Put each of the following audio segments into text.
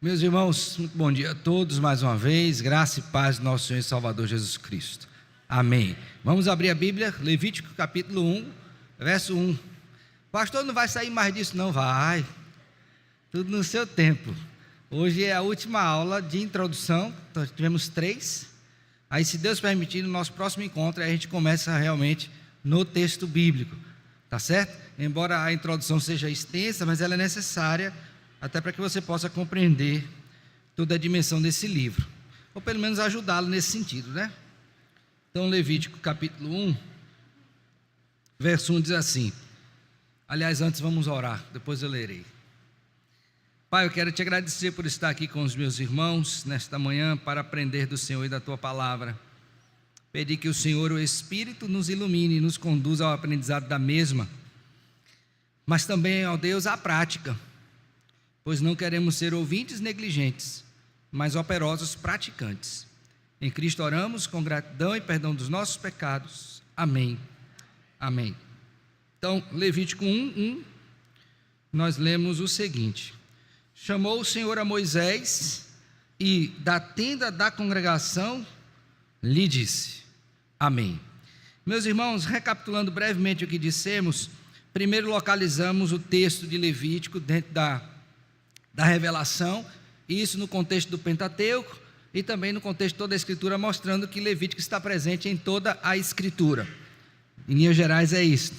Meus irmãos, muito bom dia a todos mais uma vez, graça e paz do nosso Senhor e Salvador Jesus Cristo. Amém. Vamos abrir a Bíblia, Levítico capítulo 1, verso 1. Pastor, não vai sair mais disso não? Vai, tudo no seu tempo. Hoje é a última aula de introdução, nós tivemos 3. Aí, se Deus permitir, no nosso próximo encontro, a gente começa realmente no texto bíblico, tá certo? Embora a introdução seja extensa, mas ela é necessária até para que você possa compreender toda a dimensão desse livro, ou pelo menos ajudá-lo nesse sentido, né? Então, Levítico capítulo 1, verso 1 diz assim, aliás, antes vamos orar, depois eu lerei. Pai, eu quero te agradecer por estar aqui com os meus irmãos nesta manhã para aprender do Senhor e da Tua palavra. Pedir que o Senhor, o Espírito, nos ilumine e nos conduza ao aprendizado da mesma, mas também, ó Deus, à prática, pois não queremos ser ouvintes negligentes, mas operosos praticantes. Em Cristo oramos com gratidão e perdão dos nossos pecados. Amém. Amém. Então, Levítico 1, nós lemos o seguinte: chamou o Senhor a Moisés e da tenda da congregação lhe disse. Amém. Meus irmãos, recapitulando brevemente o que dissemos, primeiro localizamos o texto de Levítico dentro da revelação, isso no contexto do Pentateuco e também no contexto de toda a Escritura, mostrando que Levítico está presente em toda a Escritura. Em linhas gerais é isso.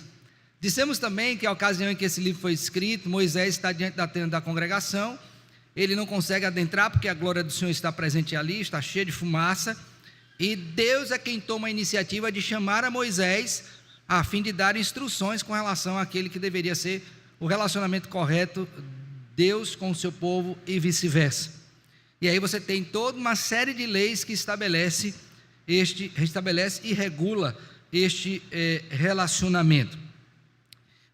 Dissemos também que a ocasião em que esse livro foi escrito, Moisés está diante da tenda da congregação, ele não consegue adentrar porque a glória do Senhor está presente ali, está cheia de fumaça, e Deus é quem toma a iniciativa de chamar a Moisés a fim de dar instruções com relação àquele que deveria ser o relacionamento correto Deus com o seu povo e vice-versa. E aí você tem toda uma série de leis que restabelece e regula este relacionamento.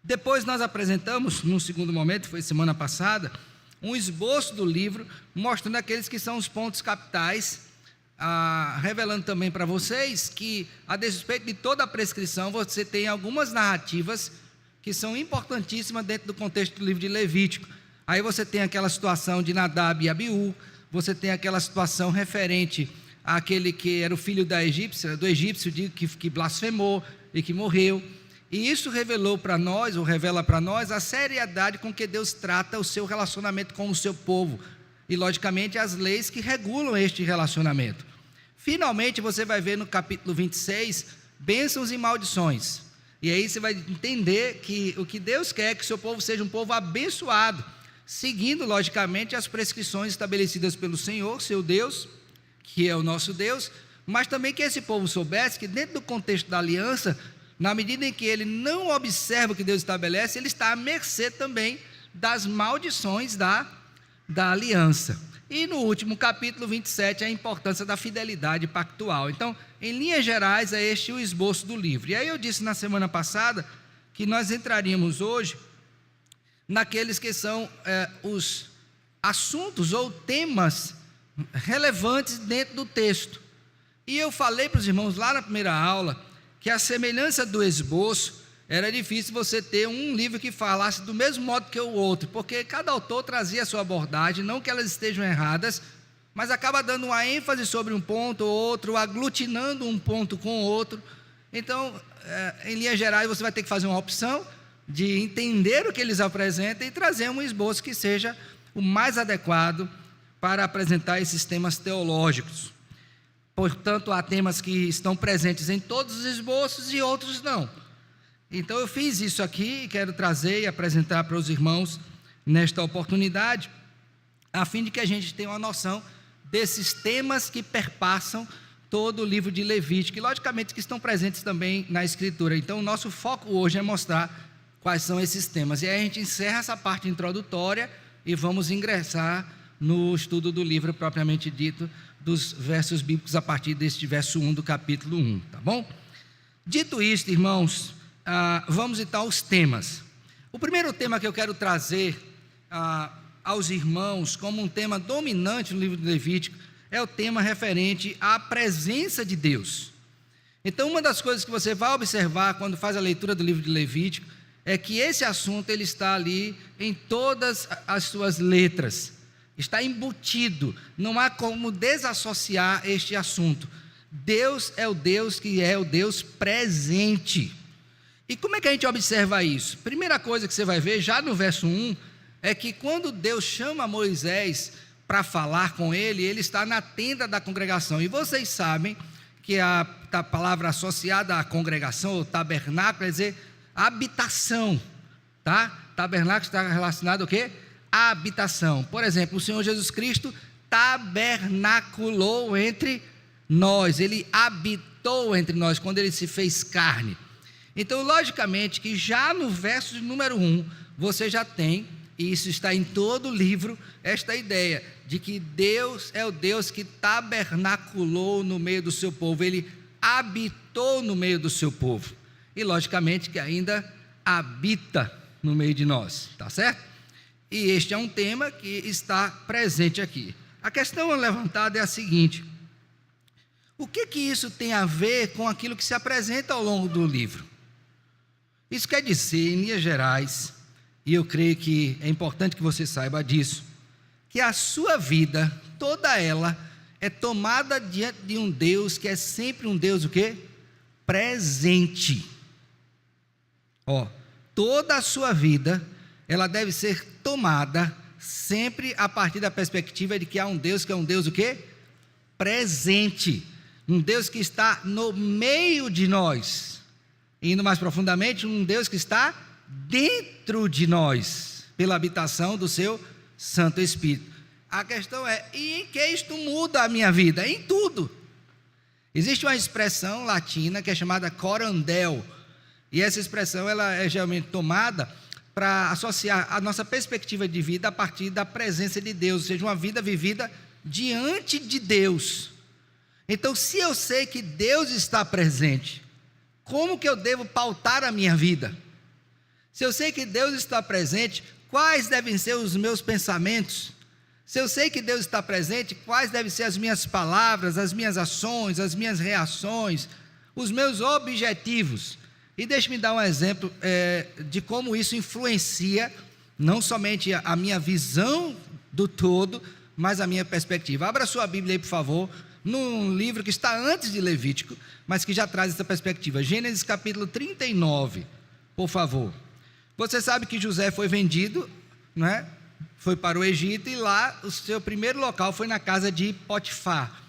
Depois nós apresentamos, num segundo momento, foi semana passada, um esboço do livro, mostrando aqueles que são os pontos capitais, revelando também para vocês que, a despeito de toda a prescrição, você tem algumas narrativas que são importantíssimas dentro do contexto do livro de Levítico. Aí você tem aquela situação de Nadab e Abiú, você tem aquela situação referente àquele que era o filho do egípcio que blasfemou e que morreu. E isso revelou para nós, ou revela para nós, a seriedade com que Deus trata o seu relacionamento com o seu povo. E, logicamente, as leis que regulam este relacionamento. Finalmente, você vai ver no capítulo 26, bênçãos e maldições. E aí você vai entender que o que Deus quer é que o seu povo seja um povo abençoado, seguindo, logicamente, as prescrições estabelecidas pelo Senhor, seu Deus, que é o nosso Deus, mas também que esse povo soubesse que dentro do contexto da aliança, na medida em que ele não observa o que Deus estabelece, ele está à mercê também das maldições da aliança. E no último capítulo 27, a importância da fidelidade pactual. Então, em linhas gerais, é este o esboço do livro. E aí eu disse na semana passada que nós entraríamos hoje naqueles que são os assuntos ou temas relevantes dentro do texto. E eu falei para os irmãos lá na primeira aula que a semelhança do esboço era difícil você ter um livro que falasse do mesmo modo que o outro, porque cada autor trazia a sua abordagem, não que elas estejam erradas, mas acaba dando uma ênfase sobre um ponto ou outro, aglutinando um ponto com o outro. Então, em linhas gerais, você vai ter que fazer uma opção de entender o que eles apresentam e trazer um esboço que seja o mais adequado para apresentar esses temas teológicos. Portanto, há temas que estão presentes em todos os esboços e outros não. Então eu fiz isso aqui e quero trazer e apresentar para os irmãos nesta oportunidade, a fim de que a gente tenha uma noção desses temas que perpassam todo o livro de Levítico, e logicamente que estão presentes também na Escritura. Então o nosso foco hoje é mostrar quais são esses temas. E aí a gente encerra essa parte introdutória e vamos ingressar no estudo do livro propriamente dito, dos versos bíblicos a partir deste verso 1 do capítulo 1, tá bom? Dito isto, irmãos, vamos então aos temas. O primeiro tema que eu quero trazer aos irmãos como um tema dominante no livro de Levítico é o tema referente à presença de Deus. Então, uma das coisas que você vai observar quando faz a leitura do livro de Levítico é que esse assunto ele está ali em todas as suas letras. está embutido, não há como desassociar este assunto. Deus é o Deus que é o Deus presente. E como é que a gente observa isso? Primeira coisa que você vai ver, já no verso 1, é que quando Deus chama Moisés para falar com ele, ele está na tenda da congregação. E vocês sabem que a palavra associada à congregação, ou tabernáculo, quer dizer habitação, tá? Tabernáculo está relacionado ao quê? A habitação. Por exemplo, o Senhor Jesus Cristo tabernaculou entre nós, ele habitou entre nós, quando ele se fez carne. Então, logicamente, que já no verso de número 1, você já tem, e isso está em todo o livro, esta ideia de que Deus é o Deus que tabernaculou no meio do seu povo, ele habitou no meio do seu povo, e logicamente que ainda habita no meio de nós, tá certo? E este é um tema que está presente aqui. A questão levantada é a seguinte: o que isso tem a ver com aquilo que se apresenta ao longo do livro? Isso quer dizer, em linhas gerais, e eu creio que é importante que você saiba disso, que a sua vida, toda ela, é tomada diante de um Deus que é sempre um Deus o quê? Presente. Toda a sua vida, ela deve ser tomada sempre a partir da perspectiva de que há um Deus que é um Deus o quê? Presente. Um Deus que está no meio de nós. Indo mais profundamente, um Deus que está dentro de nós, pela habitação do seu Santo Espírito. A questão é, e em que isto muda a minha vida? Em tudo. Existe uma expressão latina que é chamada corandel, e essa expressão ela é geralmente tomada para associar a nossa perspectiva de vida a partir da presença de Deus, ou seja, uma vida vivida diante de Deus. Então, se eu sei que Deus está presente, como que eu devo pautar a minha vida? Se eu sei que Deus está presente, quais devem ser os meus pensamentos? Se eu sei que Deus está presente, quais devem ser as minhas palavras, as minhas ações, as minhas reações, os meus objetivos? E deixe-me dar um exemplo de como isso influencia não somente a minha visão do todo, mas a minha perspectiva. Abra sua Bíblia aí, por favor, num livro que está antes de Levítico, mas que já traz essa perspectiva. Gênesis capítulo 39, por favor. Você sabe que José foi vendido, não é? Foi para o Egito, e lá o seu primeiro local foi na casa de Potifar.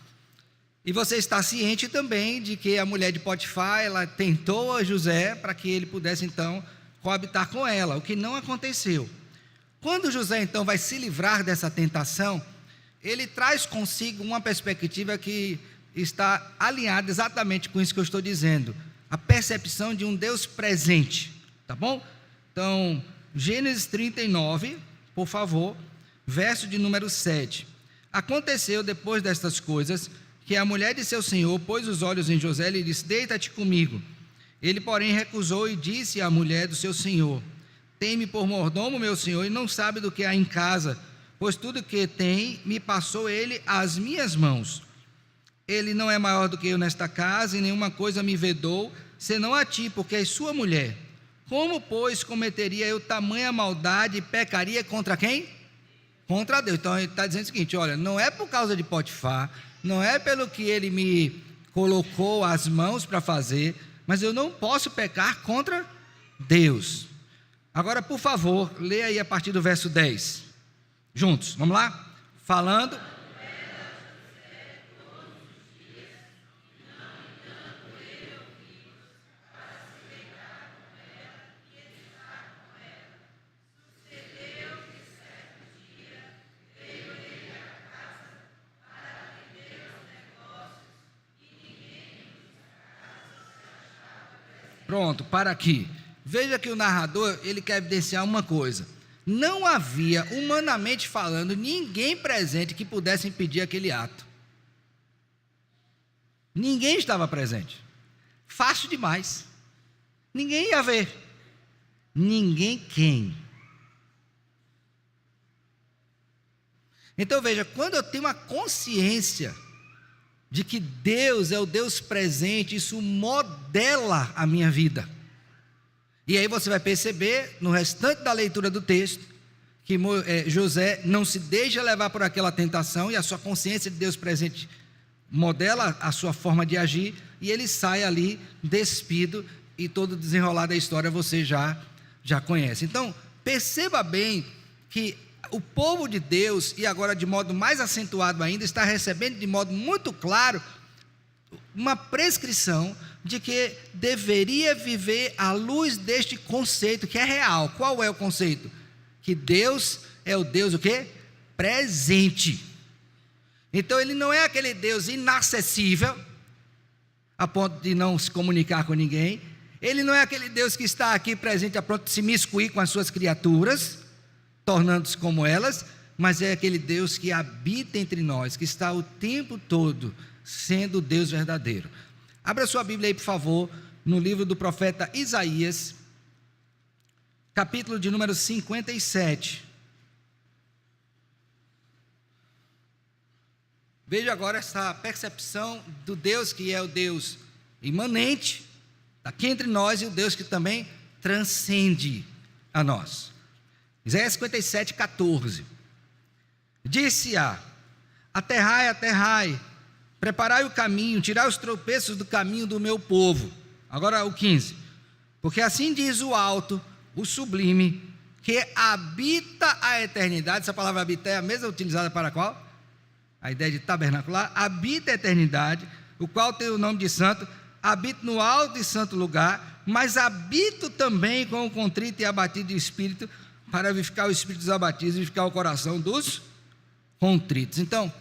E você está ciente também de que a mulher de Potifar, ela tentou a José para que ele pudesse então coabitar com ela, o que não aconteceu. Quando José então vai se livrar dessa tentação, ele traz consigo uma perspectiva que está alinhada exatamente com isso que eu estou dizendo, a percepção de um Deus presente, tá bom? Então, Gênesis 39, por favor, verso de número 7. Aconteceu depois destas coisas, que a mulher de seu senhor pôs os olhos em José e lhe disse: deita-te comigo. Ele, porém, recusou e disse à mulher do seu senhor: tem-me por mordomo, meu senhor, e não sabe do que há em casa, pois tudo que tem me passou ele às minhas mãos. Ele não é maior do que eu nesta casa, e nenhuma coisa me vedou, senão a ti, porque és sua mulher. Como, pois, cometeria eu tamanha maldade e pecaria contra quem? Contra Deus. Então ele está dizendo o seguinte: olha, não é por causa de Potifar, não é pelo que ele me colocou as mãos para fazer, mas eu não posso pecar contra Deus. Agora, por favor, leia aí a partir do verso 10, juntos, vamos lá? Falando. Pronto, para aqui. Veja que o narrador, ele quer evidenciar uma coisa: não havia, humanamente falando, ninguém presente que pudesse impedir aquele ato. Ninguém estava presente. Fácil demais. Ninguém ia ver. Ninguém quem? Então veja, quando eu tenho uma consciência de que Deus é o Deus presente, isso modela a minha vida. E aí você vai perceber, no restante da leitura do texto, que José não se deixa levar por aquela tentação, e a sua consciência de Deus presente modela a sua forma de agir, e ele sai ali despido, e todo o desenrolar da história você já conhece. Então, perceba bem que o povo de Deus, e agora de modo mais acentuado ainda, está recebendo de modo muito claro uma prescrição de que deveria viver à luz deste conceito que é real. Qual é o conceito? Que Deus é o Deus o quê? Presente. Então ele não é aquele Deus inacessível, a ponto de não se comunicar com ninguém. Ele não é aquele Deus que está aqui presente a ponto de se miscuir com as suas criaturas, tornando-se como elas, mas é aquele Deus que habita entre nós, que está o tempo todo sendo o Deus verdadeiro. Abra sua Bíblia aí, por favor, no livro do profeta Isaías, capítulo de número 57. Veja agora essa percepção do Deus que é o Deus imanente, aqui entre nós, e o Deus que também transcende a nós. Isaías 57, 14. Disse-a: aterrai, aterrai, preparai o caminho, tirai os tropeços do caminho do meu povo. Agora o 15. Porque assim diz o alto, o sublime, que habita a eternidade. Essa palavra habitar é a mesma utilizada para qual? A ideia de tabernacular. Habita a eternidade, o qual tem o nome de santo. Habito no alto e santo lugar, mas habito também com o contrito e abatido de espírito, para vivificar o espírito dos abatidos e vivificar o coração dos contritos. Então,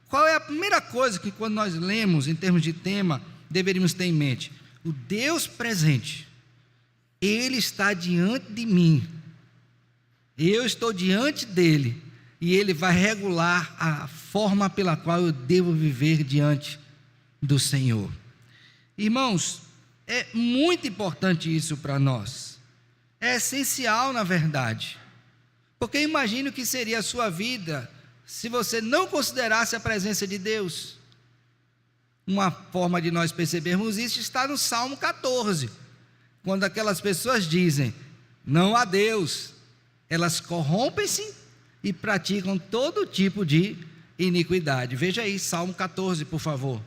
qual é a primeira coisa que, quando nós lemos em termos de tema, deveríamos ter em mente? O Deus presente, Ele está diante de mim, eu estou diante dEle, e Ele vai regular a forma pela qual eu devo viver diante do Senhor. Irmãos, é muito importante isso para nós, é essencial na verdade, porque imagine o que seria a sua vida se você não considerasse a presença de Deus. Uma forma de nós percebermos isso está no Salmo 14, quando aquelas pessoas dizem: não há Deus, elas corrompem-se e praticam todo tipo de iniquidade. Veja aí, Salmo 14, por favor.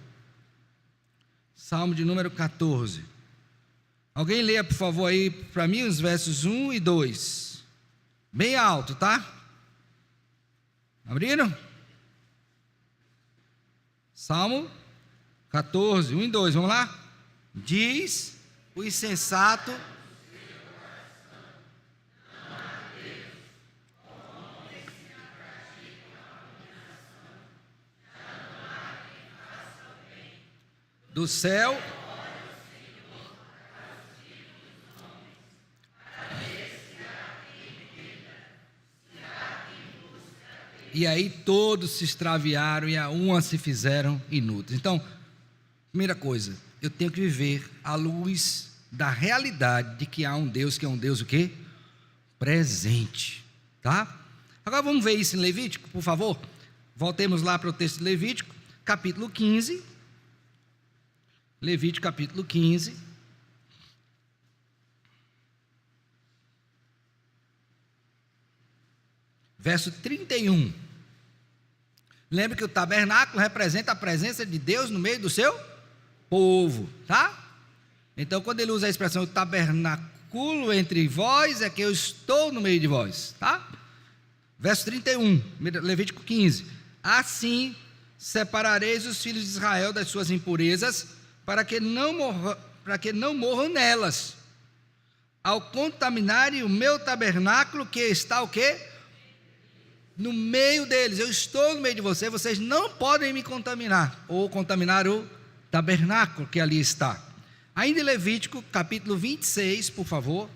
Salmo de número 14. Alguém leia, por favor, aí para mim os versos 1 e 2. Bem alto, tá? Abriram? Salmo 14, 1 e 2, vamos lá? Diz o insensato: do céu e aí todos se extraviaram e a uma se fizeram inúteis. Então, primeira coisa, eu tenho que viver à luz da realidade de que há um Deus que é um Deus o quê? Presente, tá? Agora vamos ver isso em Levítico, por favor. Voltemos lá para o texto de Levítico, capítulo 15. Levítico capítulo 15. Verso 31. Lembre que o tabernáculo representa a presença de Deus no meio do seu povo, tá? Então, quando ele usa a expressão tabernáculo entre vós, é que eu estou no meio de vós, tá? Verso 31, Levítico 15. Assim separareis os filhos de Israel das suas impurezas, para que não morram nelas, ao contaminarem o meu tabernáculo, que está o quê? No meio deles. Eu estou no meio de vocês, vocês não podem me contaminar, ou contaminar o tabernáculo que ali está. Ainda em Levítico, capítulo 26, por favor.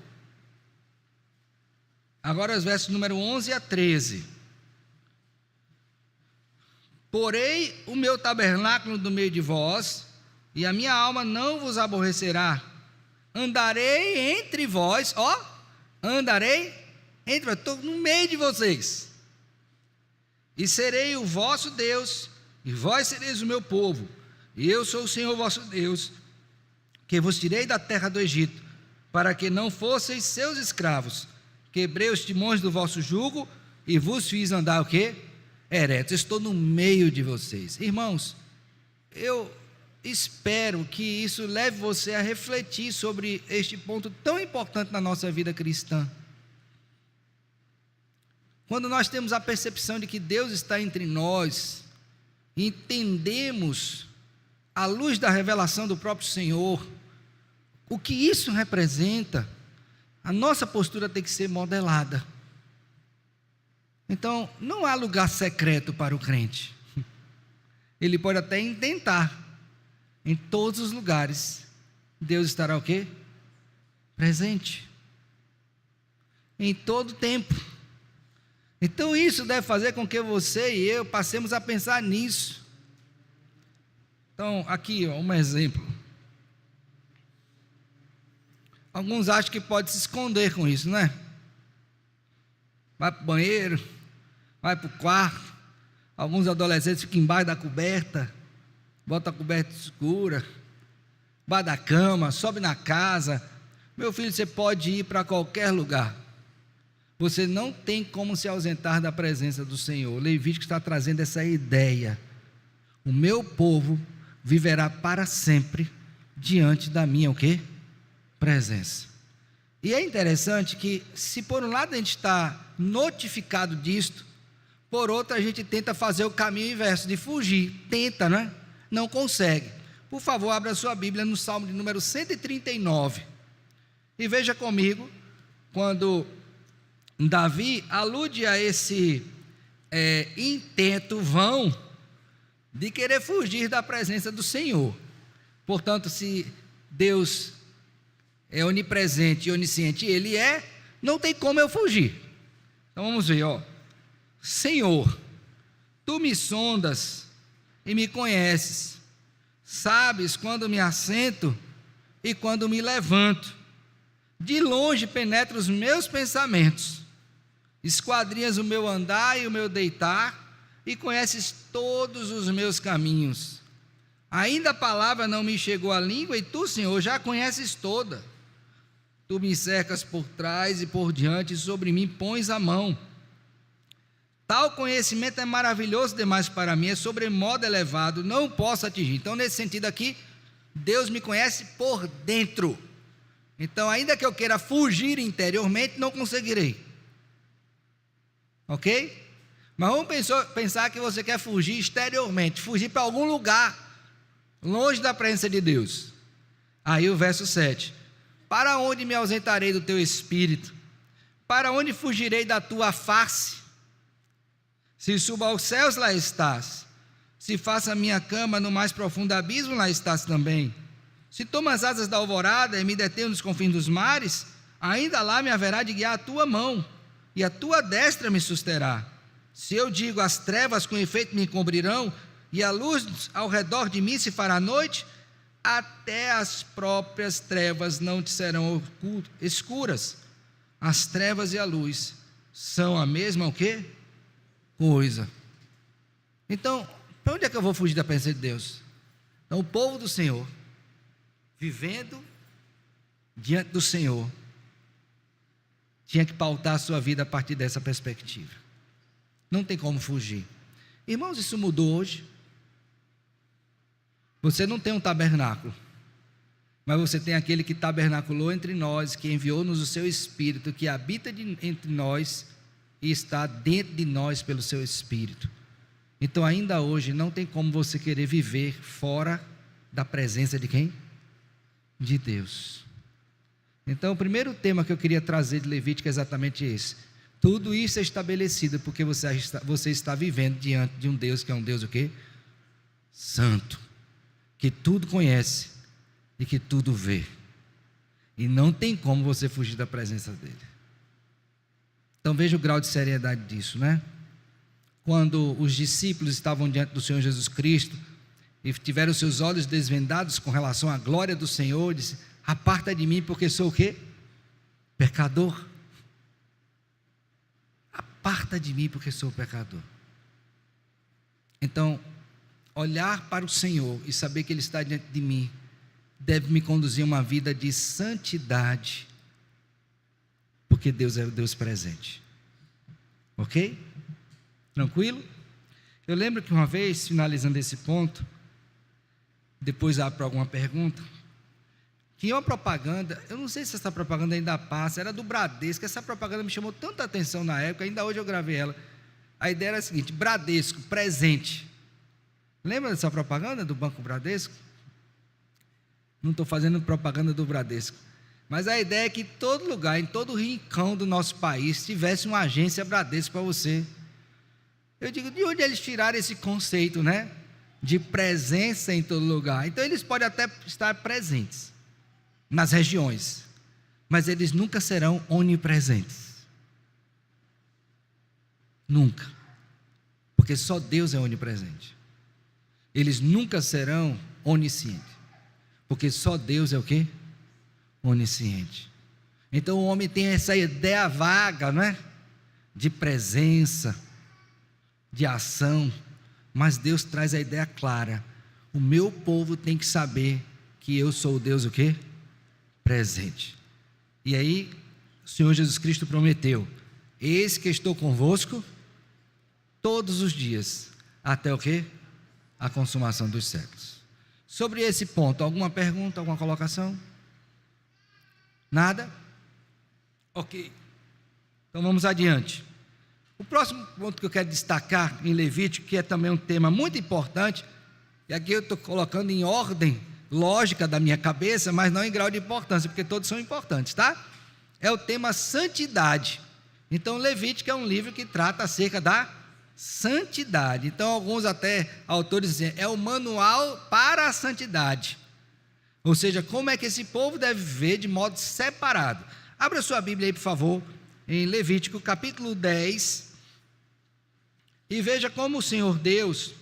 Agora os versos número 11 a 13. Porei o meu tabernáculo no meio de vós, e a minha alma não vos aborrecerá. Andarei entre vós, andarei entre vós, estou no meio de vocês, e serei o vosso Deus, e vós sereis o meu povo, e eu sou o Senhor vosso Deus, que vos tirei da terra do Egito, para que não fosseis seus escravos. Quebrei os timões do vosso jugo, e vos fiz andar o quê? Eretos. Estou no meio de vocês. Irmãos, eu espero que isso leve você a refletir sobre este ponto tão importante na nossa vida cristã. Quando nós temos a percepção de que Deus está entre nós, entendemos, à luz da revelação do próprio Senhor, o que isso representa, a nossa postura tem que ser modelada. Então, não há lugar secreto para o crente. Ele pode até intentar. Em todos os lugares, Deus estará o quê? Presente. Em todo tempo. Então isso deve fazer com que você e eu passemos a pensar nisso. Então, aqui, um exemplo. Alguns acham que pode se esconder com isso, né? Vai para o banheiro, vai para o quarto. Alguns adolescentes ficam embaixo da coberta, bota a coberta escura, vai da cama, sobe na casa. Meu filho, você pode ir para qualquer lugar. Você não tem como se ausentar da presença do Senhor. O Levítico está trazendo essa ideia. O meu povo viverá para sempre diante da minha o quê? Presença. E é interessante que, se por um lado a gente está notificado disto, por outro a gente tenta fazer o caminho inverso, de fugir. Tenta, né? Não consegue. Por favor, abra a sua Bíblia no Salmo de número 139 e veja comigo, quando Davi alude a esse intento vão de querer fugir da presença do Senhor. Portanto, se Deus é onipresente e onisciente, Ele não tem como eu fugir. Então vamos ver, Senhor, Tu me sondas e me conheces, sabes quando me assento e quando me levanto, de longe penetra os meus pensamentos, esquadrinhas o meu andar e o meu deitar, e conheces todos os meus caminhos. Ainda a palavra não me chegou à língua, e tu, Senhor, já a conheces toda. Tu me cercas por trás e por diante, e sobre mim pões a mão. Tal conhecimento é maravilhoso demais para mim, é sobremodo elevado, não posso atingir. Então, nesse sentido aqui, Deus me conhece por dentro. Então, ainda que eu queira fugir interiormente, não conseguirei. Ok? Mas vamos pensar que você quer fugir exteriormente, fugir para algum lugar, longe da presença de Deus. Aí o verso 7. Para onde me ausentarei do teu espírito? Para onde fugirei da tua face? Se suba aos céus, lá estás. Se faça a minha cama no mais profundo abismo, lá estás também. Se tomo as asas da alvorada e me detenho nos confins dos mares, ainda lá me haverá de guiar a tua mão, e a tua destra me susterá. Se eu digo, as trevas com efeito me encobrirão, e a luz ao redor de mim se fará noite, até as próprias trevas não te serão escuras. As trevas e a luz são a mesma o quê? Coisa. Então, para onde é que eu vou fugir da presença de Deus? Então, o povo do Senhor, vivendo diante do Senhor, tinha que pautar a sua vida a partir dessa perspectiva. Não tem como fugir. Irmãos, isso mudou hoje. Você não tem um tabernáculo, mas você tem aquele que tabernaculou entre nós, que enviou-nos o seu Espírito, que habita entre nós e está dentro de nós pelo seu Espírito. Então, ainda hoje, não tem como você querer viver fora da presença de quem? De Deus. Então, o primeiro tema que eu queria trazer de Levítico é exatamente esse. Tudo isso é estabelecido porque você está vivendo diante de um Deus que é um Deus o quê? Santo, que tudo conhece e que tudo vê. E não tem como você fugir da presença dele. Então veja o grau de seriedade disso, né? Quando os discípulos estavam diante do Senhor Jesus Cristo e tiveram seus olhos desvendados com relação à glória do Senhor, disse: aparta de mim, porque sou o quê? Pecador. Aparta de mim, porque sou pecador. Então, olhar para o Senhor e saber que Ele está diante de mim, deve me conduzir a uma vida de santidade, porque Deus é o Deus presente. Ok? Tranquilo? Eu lembro que uma vez, finalizando esse ponto, depois abro para alguma pergunta, tinha uma propaganda, eu não sei se essa propaganda ainda passa, era do Bradesco. Essa propaganda me chamou tanta atenção na época, ainda hoje eu gravei ela. A ideia era a seguinte: Bradesco, presente. Lembra dessa propaganda do Banco Bradesco? Não estou fazendo propaganda do Bradesco, mas a ideia é que em todo lugar, em todo rincão do nosso país, tivesse uma agência Bradesco para você. Eu digo, de onde eles tiraram esse conceito, né? De presença em todo lugar. Então eles podem até estar presentes nas regiões, mas eles nunca serão onipresentes. Nunca. Porque só Deus é onipresente. Eles nunca serão oniscientes. Porque só Deus é o quê? Onisciente. Então o homem tem essa ideia vaga, não é? De presença, de ação, mas Deus traz a ideia clara: o meu povo tem que saber que eu sou o Deus o quê? Presente. E aí o Senhor Jesus Cristo prometeu: eis que estou convosco todos os dias, até o quê? A consumação dos séculos. Sobre esse ponto, alguma pergunta, alguma colocação? Nada? Ok. Então vamos adiante. O próximo ponto que eu quero destacar em Levítico, que é também um tema muito importante, e aqui eu estou colocando em ordem lógica da minha cabeça, mas não em grau de importância, porque todos são importantes, tá? É o tema santidade. Então Levítico é um livro que trata acerca da santidade. Então alguns até autores dizem, é o manual para a santidade. Ou seja, como é que esse povo deve viver de modo separado. Abra sua Bíblia aí, por favor, em Levítico capítulo 10, e veja como o Senhor Deus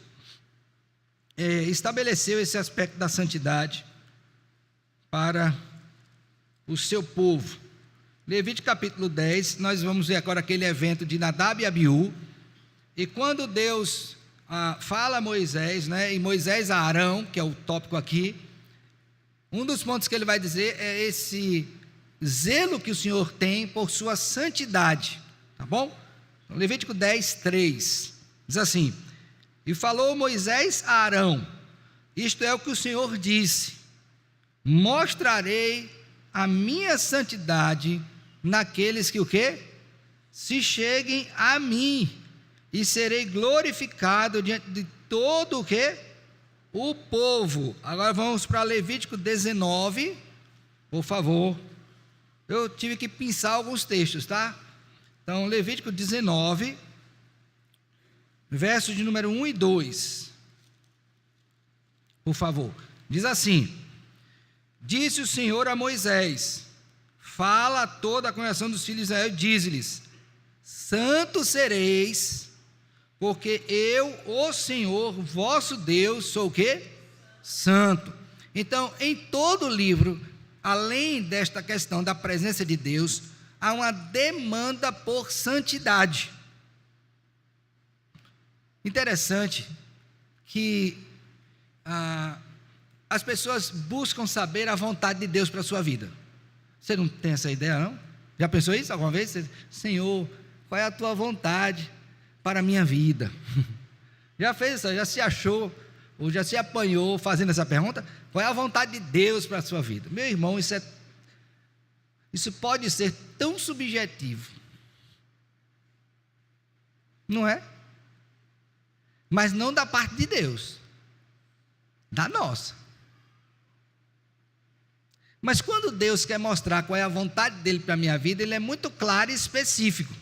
estabeleceu esse aspecto da santidade para o seu povo. Levítico capítulo 10, nós vamos ver agora aquele evento de Nadab e Abiú, e quando Deus fala a Moisés, né, e Moisés a Arão, que é o tópico aqui, um dos pontos que ele vai dizer é esse zelo que o Senhor tem por sua santidade, tá bom? Então, Levítico 10, 3, diz assim: e falou Moisés a Arão, isto é o que o Senhor disse, mostrarei a minha santidade naqueles que o quê? Se cheguem a mim, e serei glorificado diante de todo o quê? O povo. Agora vamos para Levítico 19, por favor. Eu tive que pensar alguns textos, tá? Então, Levítico 19, versos de número 1 e 2. Por favor. Diz assim: disse o Senhor a Moisés: fala a toda a congregação dos filhos de Israel, dize-lhes: santos sereis, porque eu, o Senhor, vosso Deus, sou o quê? Santo. Então, em todo o livro, além desta questão da presença de Deus, há uma demanda por santidade. Interessante que as pessoas buscam saber a vontade de Deus para a sua vida. Você não tem essa ideia, não? Já pensou isso alguma vez? Senhor, qual é a tua vontade para a minha vida? Já fez isso? Já se achou, ou já se apanhou fazendo essa pergunta? Qual é a vontade de Deus para a sua vida? Meu irmão, isso pode ser tão subjetivo, não é? Mas não da parte de Deus, da nossa. Mas quando Deus quer mostrar qual é a vontade dele para a minha vida, ele é muito claro e específico,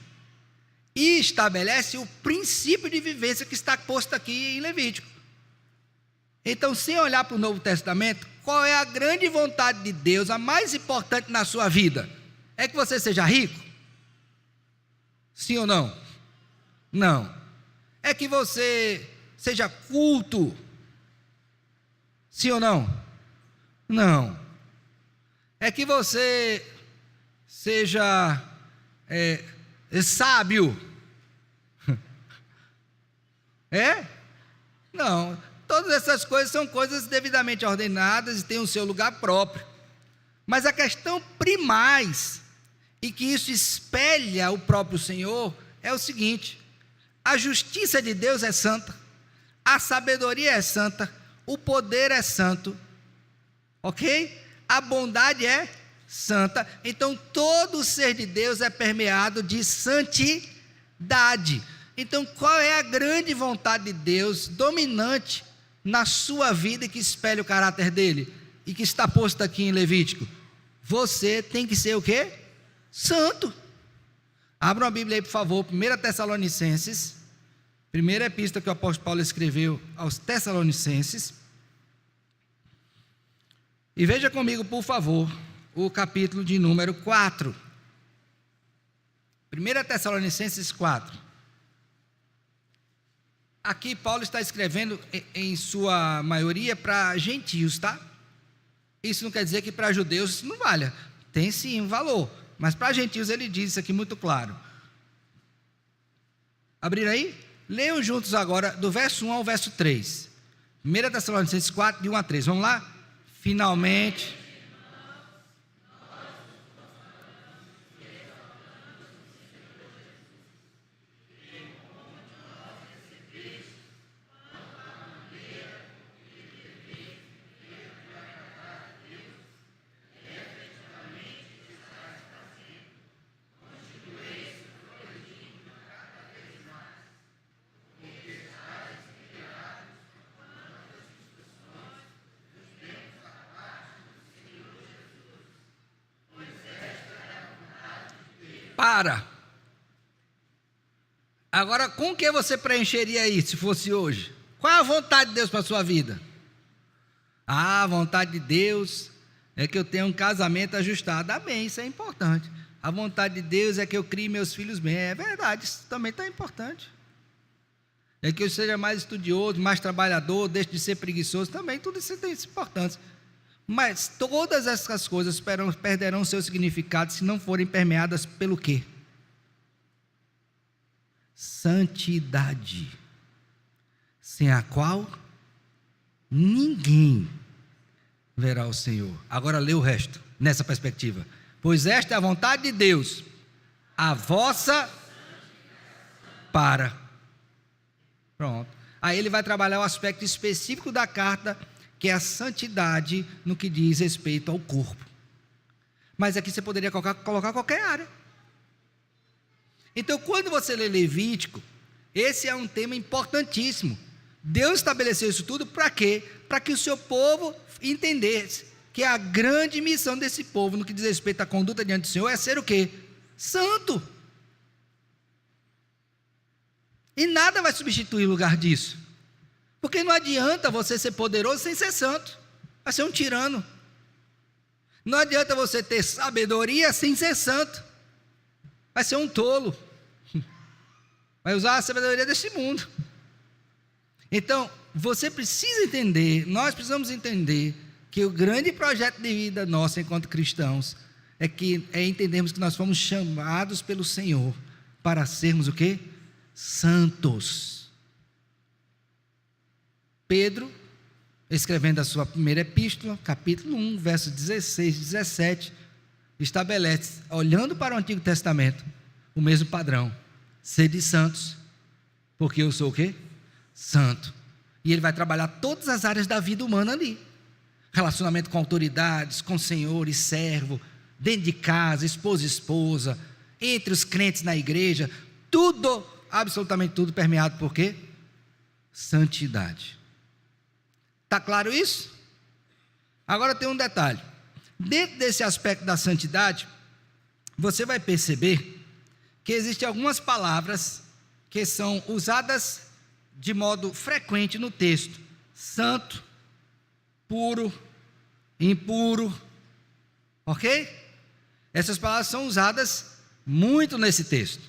e estabelece o princípio de vivência que está posto aqui em Levítico. Então, sem olhar para o Novo Testamento, qual é a grande vontade de Deus, a mais importante na sua vida? É que você seja rico? Sim ou não? Não. É que você seja culto? Sim ou não? Não. É que você seja sábio? É? Não. Todas essas coisas são coisas devidamente ordenadas e têm o seu lugar próprio. Mas a questão primais, e que isso espelha o próprio Senhor, é o seguinte: a justiça de Deus é santa, a sabedoria é santa, o poder é santo, ok? A bondade é santa. Então todo o ser de Deus é permeado de santidade. Então qual é a grande vontade de Deus dominante na sua vida e que espelha o caráter dele e que está posto aqui em Levítico? Você tem que ser o quê? Santo. Abra uma Bíblia aí, por favor, 1 Tessalonicenses, primeira epístola que o apóstolo Paulo escreveu aos Tessalonicenses, e veja comigo, por favor, o capítulo de número 4. 1 Tessalonicenses 4. Aqui Paulo está escrevendo em sua maioria para gentios, tá? Isso não quer dizer que para judeus isso não vale, tem sim um valor, mas para gentios ele diz isso aqui muito claro. Abrir aí? Leiam juntos agora do verso 1 ao verso 3. 1 Tessalonicenses 4, de 1 a 3, vamos lá? Finalmente. Para. Agora, com que você preencheria isso se fosse hoje? Qual é a vontade de Deus para a sua vida? A vontade de Deus é que eu tenha um casamento ajustado. Amém, isso é importante. A vontade de Deus é que eu crie meus filhos bem. É verdade, isso também está importante. É que eu seja mais estudioso, mais trabalhador, deixe de ser preguiçoso. Também tudo isso tem importância. Mas todas essas coisas perderão seu significado se não forem permeadas pelo quê? Santidade, sem a qual ninguém verá o Senhor. Agora lê o resto, nessa perspectiva. Pois esta é a vontade de Deus, a vossa para. Pronto. Aí ele vai trabalhar o aspecto específico da carta, que é a santidade no que diz respeito ao corpo. Mas aqui você poderia colocar qualquer área. Então, quando você lê Levítico, esse é um tema importantíssimo. Deus estabeleceu isso tudo para quê? Para que o seu povo entendesse que a grande missão desse povo, no que diz respeito à conduta diante do Senhor, é ser o quê? Santo. E nada vai substituir o lugar disso. Porque não adianta você ser poderoso sem ser santo. Vai ser um tirano. Não adianta você ter sabedoria sem ser santo. Vai ser um tolo. Vai usar a sabedoria desse mundo. Então, você precisa entender, nós precisamos entender que o grande projeto de vida nosso enquanto cristãos é entendermos que nós fomos chamados pelo Senhor para sermos o quê? Santos. Pedro, escrevendo a sua primeira epístola, capítulo 1, versos 16 e 17, estabelece, olhando para o Antigo Testamento, o mesmo padrão: sede santos, porque eu sou o quê? Santo. E ele vai trabalhar todas as áreas da vida humana ali: relacionamento com autoridades, com senhor e servo, dentro de casa, esposo e esposa, entre os crentes na igreja, tudo, absolutamente tudo permeado por quê? Santidade. Está claro isso? Agora tem um detalhe. Dentro desse aspecto da santidade, você vai perceber que existem algumas palavras que são usadas de modo frequente no texto: santo, puro, impuro, ok? Essas palavras são usadas muito nesse texto.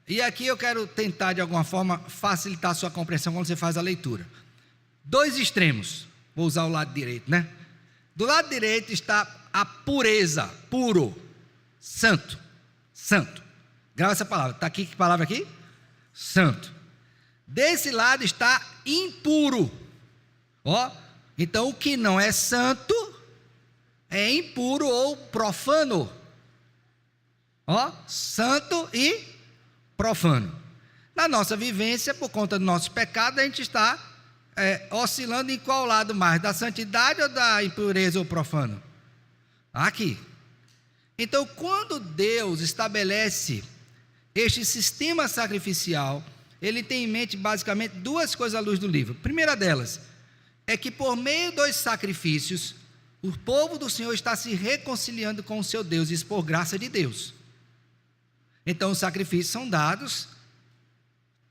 E aqui eu quero tentar de alguma forma facilitar a sua compreensão quando você faz a leitura. Dois extremos, vou usar o lado direito, né? Do lado direito está a pureza, puro, santo, santo. Grava essa palavra, está aqui, que palavra aqui? Santo. Desse lado está impuro. Ó, então o que não é santo é impuro ou profano. Ó, santo e profano. Na nossa vivência, por conta do nosso pecado, a gente está oscilando em qual lado mais? Da santidade ou da impureza ou profano? Aqui. Então, quando Deus estabelece este sistema sacrificial, ele tem em mente basicamente duas coisas à luz do livro. A primeira delas é que por meio dos sacrifícios, o povo do Senhor está se reconciliando com o seu Deus, isso por graça de Deus. Então os sacrifícios são dados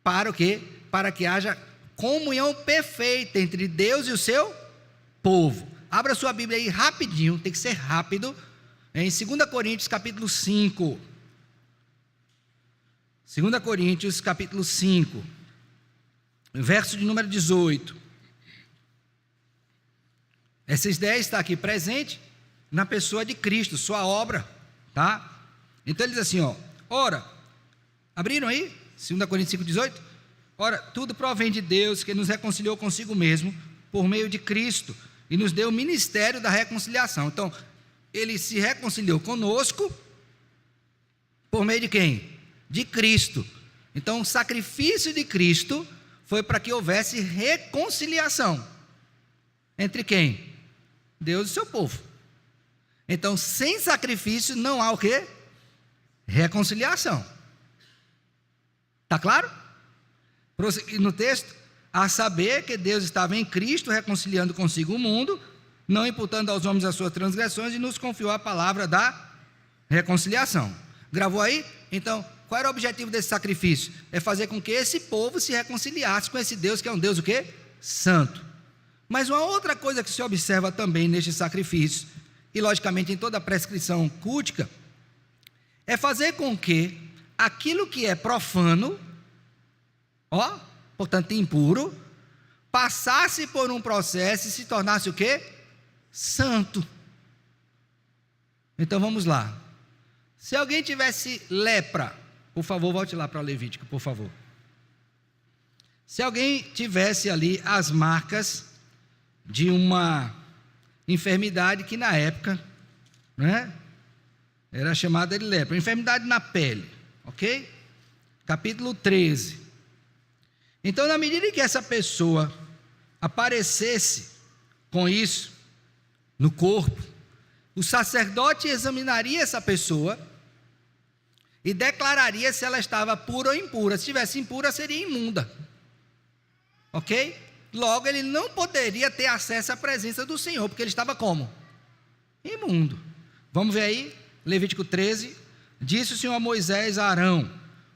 para o quê? Para que haja comunhão perfeita entre Deus e o seu povo. Abra sua Bíblia aí rapidinho, tem que ser rápido, em 2 Coríntios capítulo 5. 2 Coríntios capítulo 5, verso de número 18. Essas ideias está aqui presente na pessoa de Cristo, sua obra, tá? Então ele diz assim, ora, abriram aí? 2 Coríntios 5, 18? Ora, tudo provém de Deus, que nos reconciliou consigo mesmo, por meio de Cristo, e nos deu o ministério da reconciliação. Então, ele se reconciliou conosco, por meio de quem? De Cristo. Então o sacrifício de Cristo foi para que houvesse reconciliação. Entre quem? Deus e seu povo. Então sem sacrifício não há o quê? Reconciliação. Está claro? Prosseguindo no texto, a saber que Deus estava em Cristo reconciliando consigo o mundo, não imputando aos homens as suas transgressões, e nos confiou a palavra da reconciliação. Gravou aí? Então, qual era o objetivo desse sacrifício? É fazer com que esse povo se reconciliasse com esse Deus, que é um Deus o quê? Santo. Mas uma outra coisa que se observa também neste sacrifício, e logicamente em toda a prescrição cultica, é fazer com que aquilo que é profano, portanto impuro, passasse por um processo e se tornasse o quê? Santo. Então vamos lá. Se alguém tivesse lepra, por favor, volte lá para o Levítico, por favor. Se alguém tivesse ali as marcas de uma enfermidade que na época, era chamada de lepra, enfermidade na pele, ok? Capítulo 13. Então, na medida em que essa pessoa aparecesse com isso no corpo, o sacerdote examinaria essa pessoa e declararia se ela estava pura ou impura. Se estivesse impura, seria imunda, ok? Logo, ele não poderia ter acesso à presença do Senhor, porque ele estava como? Imundo. Vamos ver aí, Levítico 13, disse o Senhor a Moisés a Arão: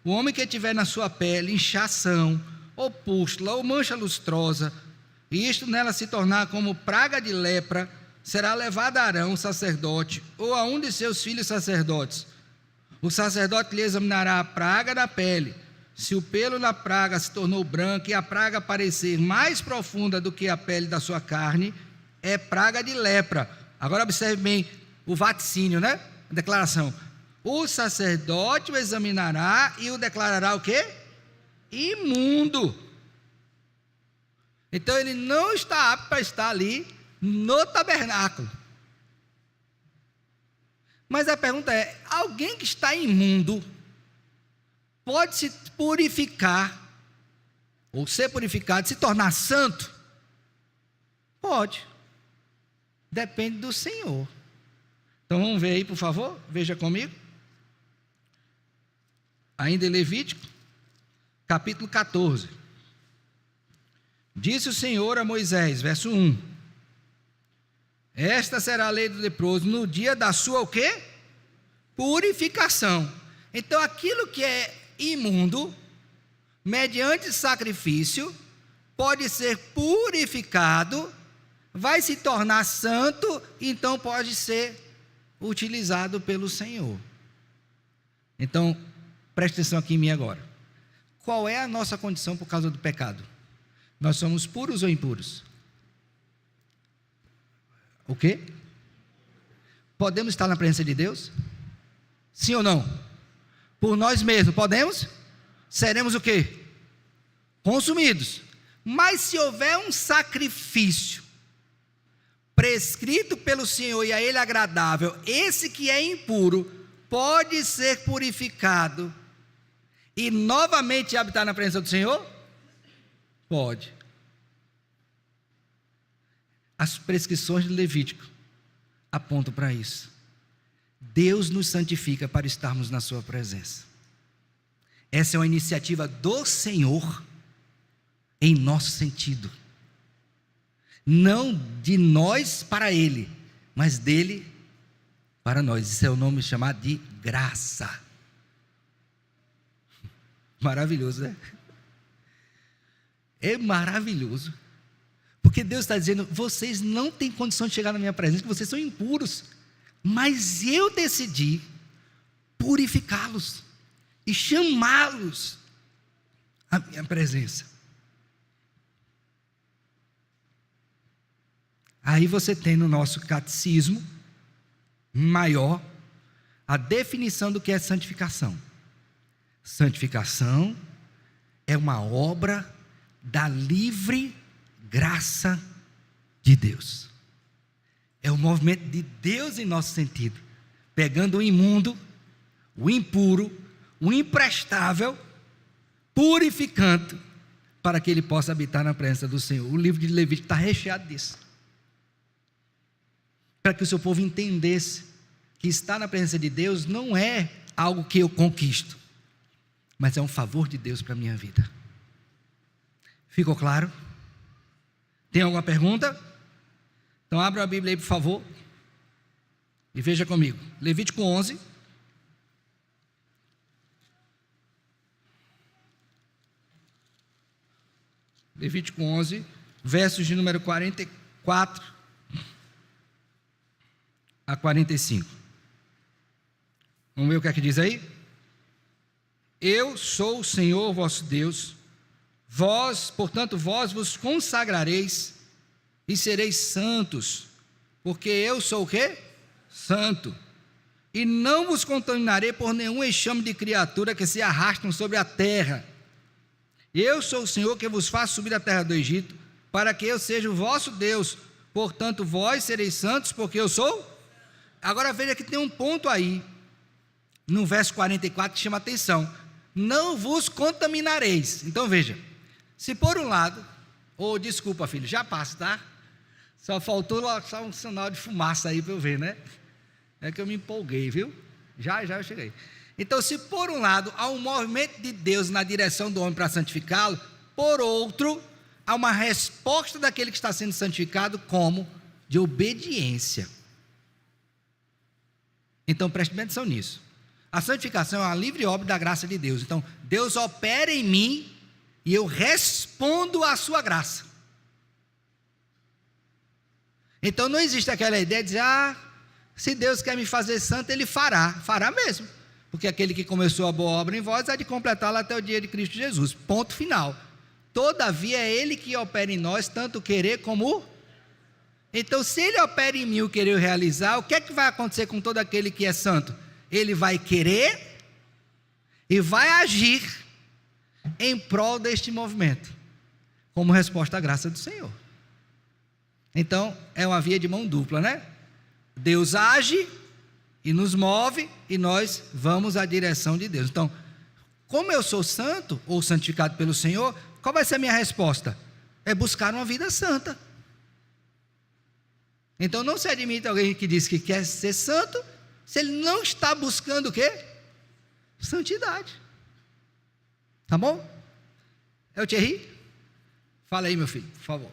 o homem que tiver na sua pele inchação, ou pústula, ou mancha lustrosa, e isto nela se tornar como praga de lepra, será levado a Arão, o sacerdote, ou a um de seus filhos sacerdotes. O sacerdote lhe examinará a praga da pele. Se o pelo na praga se tornou branco e a praga parecer mais profunda do que a pele da sua carne, é praga de lepra. Agora observe bem o vaticínio, A declaração. O sacerdote o examinará e o declarará o quê? Imundo. Então ele não está apto para estar ali no tabernáculo. Mas a pergunta é: alguém que está imundo pode se purificar, ou ser purificado, se tornar santo? Pode. Depende do Senhor. Então vamos ver aí, por favor, veja comigo. Ainda em Levítico, capítulo 14. Disse o Senhor a Moisés, verso 1: esta será a lei do leproso no dia da sua o quê? Purificação. Então aquilo que é imundo, mediante sacrifício, pode ser purificado, vai se tornar santo, então pode ser utilizado pelo Senhor. Então, preste atenção aqui em mim agora. Qual é a nossa condição por causa do pecado? Nós somos puros ou impuros? O quê? Podemos estar na presença de Deus? Sim ou não? Por nós mesmos, podemos? Seremos o quê? Consumidos. Mas se houver um sacrifício prescrito pelo Senhor e a Ele agradável, esse que é impuro pode ser purificado e novamente habitar na presença do Senhor? Pode. As prescrições de Levítico apontam para isso. Deus nos santifica para estarmos na sua presença. Essa é uma iniciativa do Senhor em nosso sentido. Não de nós para Ele, mas dele para nós. Isso é o nome chamado de graça. Maravilhoso, né? É maravilhoso. Porque Deus está dizendo, vocês não têm condição de chegar na minha presença, porque vocês são impuros. Mas eu decidi purificá-los e chamá-los à minha presença. Aí você tem no nosso catecismo maior a definição do que é santificação. Santificação é uma obra da livre graça de Deus. É o movimento de Deus em nosso sentido, pegando o imundo, o impuro, o imprestável, purificando, para que ele possa habitar na presença do Senhor. O livro de Levítico está recheado disso, para que o seu povo entendesse que estar na presença de Deus não é algo que eu conquisto, mas é um favor de Deus para a minha vida. Ficou claro? Tem alguma pergunta? Então abra a Bíblia aí, por favor, e veja comigo, Levítico 11. Levítico 11, versos de número 44 a 45. Vamos ver o que é que diz aí? Eu sou o Senhor vosso Deus, portanto vós vos consagrareis e sereis santos, porque eu sou o quê? Santo. E não vos contaminarei por nenhum enxame de criatura que se arrastam sobre a terra. Eu sou o Senhor que vos faço subir da terra do Egito, para que eu seja o vosso Deus, portanto vós sereis santos, porque eu sou. Agora veja que tem um ponto aí, no verso 44, que chama atenção: não vos contaminareis. Então veja, se por um lado, desculpa filho, já passa, tá? Só faltou só um sinal de fumaça aí para eu ver, né? É que eu me empolguei, viu? Já eu cheguei. Então, se por um lado há um movimento de Deus na direção do homem para santificá-lo, por outro, há uma resposta daquele que está sendo santificado como de obediência. Então, preste bem atenção nisso. A santificação é uma livre obra da graça de Deus. Então, Deus opera em mim e eu respondo à sua graça. Então, não existe aquela ideia de dizer, se Deus quer me fazer santo, Ele fará mesmo. Porque aquele que começou a boa obra em vós há de completá-la até o dia de Cristo Jesus. Ponto final. Todavia é Ele que opera em nós, tanto o querer como o. Então, se Ele opera em mim o querer realizar, o que é que vai acontecer com todo aquele que é santo? Ele vai querer e vai agir em prol deste movimento, como resposta à graça do Senhor. Então, é uma via de mão dupla, né? Deus age e nos move, e nós vamos à direção de Deus. Então, como eu sou santo, ou santificado pelo Senhor, qual vai ser a minha resposta? É buscar uma vida santa. Então, não se admite alguém que diz que quer ser santo, se ele não está buscando o quê? Santidade. Tá bom? É o Thierry? Fala aí, meu filho, por favor.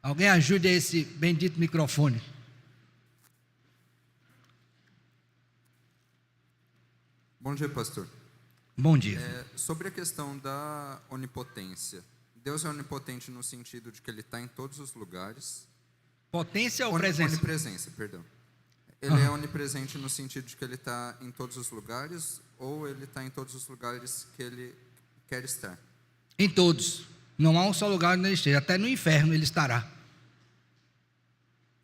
Alguém ajude a esse bendito microfone. Bom dia, pastor. Bom dia. Sobre a questão da onipotência. Deus é onipotente no sentido de que Ele está em todos os lugares. Potência ou presença? Onipresença, perdão. Ele é onipresente no sentido de que Ele está em todos os lugares, ou Ele está em todos os lugares que Ele quer estar? Em todos. Não há um só lugar onde Ele esteja. Até no inferno Ele estará.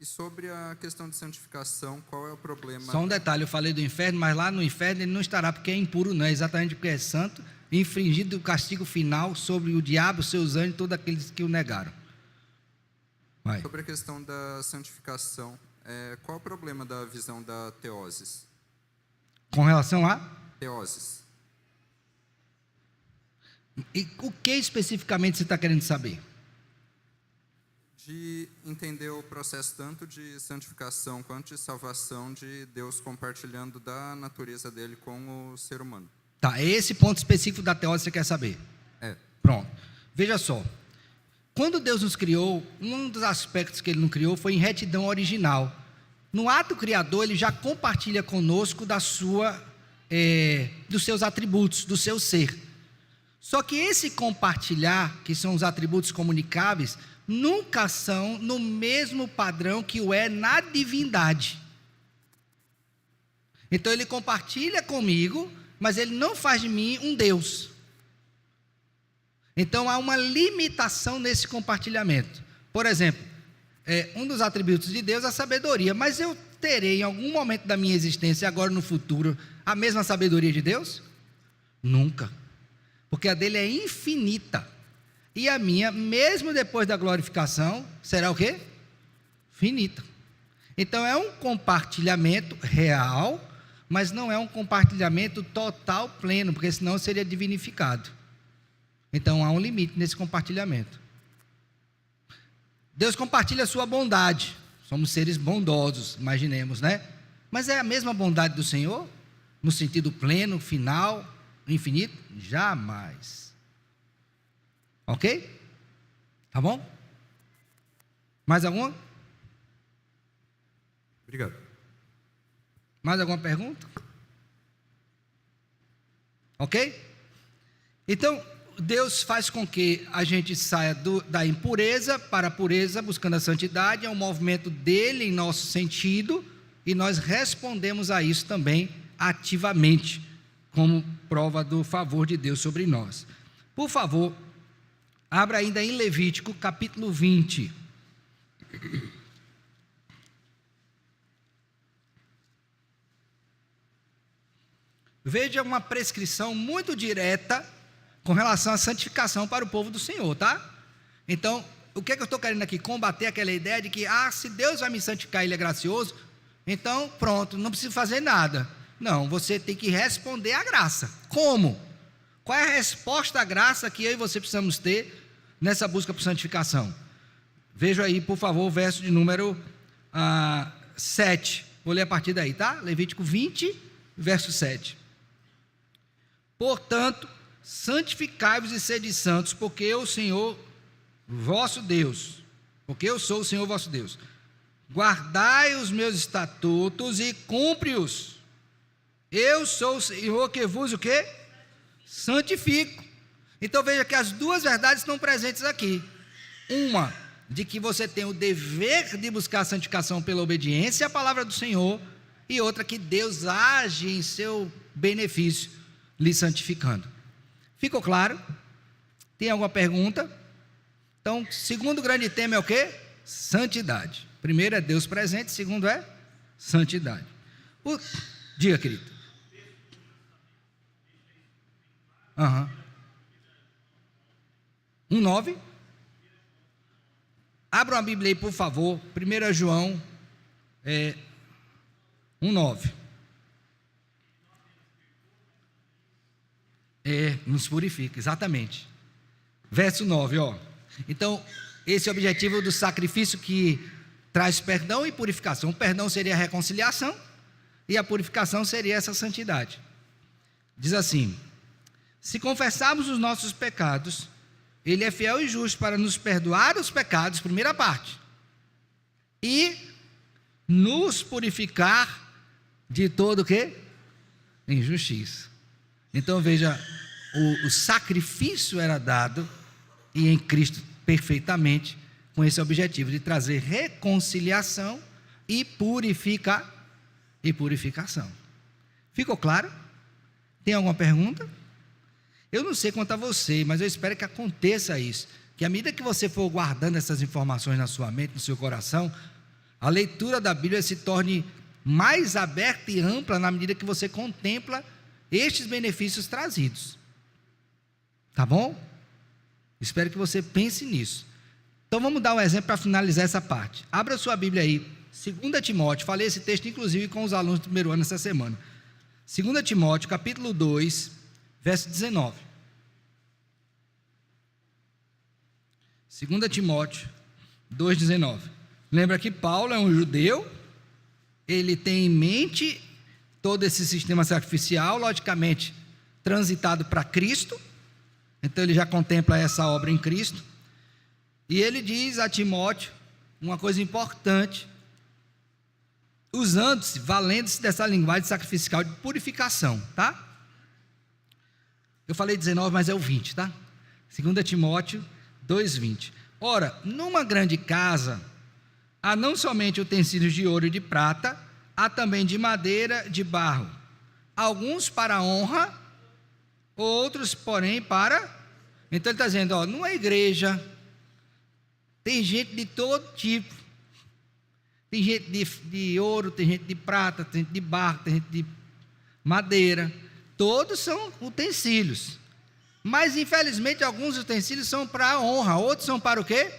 E sobre a questão de santificação, qual é o problema? Só um detalhe, eu falei do inferno, mas lá no inferno ele não estará porque é impuro, não, é exatamente porque é santo, infringido o castigo final sobre o diabo, seus anjos e todos aqueles que o negaram. Vai. Sobre a questão da santificação, qual é o problema da visão da teoses? Com relação a? Teoses. E o que especificamente você está querendo saber? De entender o processo tanto de santificação quanto de salvação de Deus compartilhando da natureza dele com o ser humano. Tá, esse ponto específico da teose você quer saber? É. Pronto. Veja só. Quando Deus nos criou, um dos aspectos que Ele nos criou foi em retidão original. No ato criador, Ele já compartilha conosco dos seus atributos, do seu ser. Só que esse compartilhar, que são os atributos comunicáveis, nunca são no mesmo padrão que o é na divindade. Então Ele compartilha comigo, mas Ele não faz de mim um Deus. Então há uma limitação nesse compartilhamento. Por exemplo, um dos atributos de Deus é a sabedoria, mas eu terei em algum momento da minha existência, agora no futuro, a mesma sabedoria de Deus? Nunca. Porque a dele é infinita. E a minha, mesmo depois da glorificação, será o quê? Finita. Então é um compartilhamento real, mas não é um compartilhamento total, pleno, porque senão seria divinificado. Então há um limite nesse compartilhamento. Deus compartilha a sua bondade. Somos seres bondosos, imaginemos, né? Mas é a mesma bondade do Senhor? No sentido pleno, final, infinito? Jamais. Ok? Tá bom? Mais alguma? Obrigado. Mais alguma pergunta? Ok? Então, Deus faz com que a gente saia da impureza para a pureza, buscando a santidade. É um movimento dele em nosso sentido, e nós respondemos a isso também ativamente, como prova do favor de Deus sobre nós. Por favor, abra ainda em Levítico capítulo 20. Veja uma prescrição muito direta com relação à santificação para o povo do Senhor, tá? Então, o que é que eu estou querendo aqui? Combater aquela ideia de que, se Deus vai me santificar, Ele é gracioso, então pronto, não preciso fazer nada. Não, você tem que responder à graça. Como? Qual é a resposta à graça que eu e você precisamos ter nessa busca por santificação? Veja aí, por favor, o verso de número 7. Vou ler a partir daí, tá? Levítico 20, verso 7. Portanto, santificai-vos e sede santos, porque eu, Senhor, vosso Deus, porque eu sou o Senhor vosso Deus. Guardai os meus estatutos e cumpre-os. Eu sou o Senhor que vos o quê? Santifico. Então veja que as duas verdades estão presentes aqui. Uma, de que você tem o dever de buscar a santificação pela obediência à palavra do Senhor, e outra, que Deus age em seu benefício, lhe santificando. Ficou claro? Tem alguma pergunta? Então, segundo grande tema é o quê? Santidade. Primeiro é Deus presente, segundo é santidade. Diga, querido. 1:9. Abra uma Bíblia aí, por favor. 1 João 1:9. Nos purifica, exatamente. Verso 9, ó. Então, esse é o objetivo do sacrifício que traz perdão e purificação. O perdão seria a reconciliação e a purificação seria essa santidade. Diz assim: se confessarmos os nossos pecados, Ele é fiel e justo para nos perdoar os pecados, primeira parte, e nos purificar de todo o quê? Injustiça. Então veja, o sacrifício era dado, e em Cristo perfeitamente, com esse objetivo de trazer reconciliação e purificação. Ficou claro? Tem alguma pergunta? Eu não sei quanto a você, mas eu espero que aconteça isso, que à medida que você for guardando essas informações na sua mente, no seu coração, a leitura da Bíblia se torne mais aberta e ampla na medida que você contempla estes benefícios trazidos. Tá bom? Espero que você pense nisso. Então vamos dar um exemplo para finalizar essa parte. Abra sua Bíblia aí, 2 Timóteo, falei esse texto inclusive com os alunos do primeiro ano essa semana. 2 Timóteo, capítulo 2, verso 19. 2 Timóteo 2,19. Lembra que Paulo é um judeu, ele tem em mente todo esse sistema sacrificial, logicamente, transitado para Cristo, então ele já contempla essa obra em Cristo, e ele diz a Timóteo uma coisa importante, usando-se, valendo-se dessa linguagem sacrificial de purificação, tá? Eu falei 19, mas é o 20, tá? 2 Timóteo 2,20. Ora, numa grande casa, há não somente utensílios de ouro e de prata, há também de madeira, de barro, alguns para honra, outros, porém, para... Então ele está dizendo, ó, numa igreja, tem gente de todo tipo, tem gente de ouro, tem gente de prata, tem gente de barro, tem gente de madeira, todos são utensílios, mas infelizmente alguns utensílios são para honra, outros são para o quê?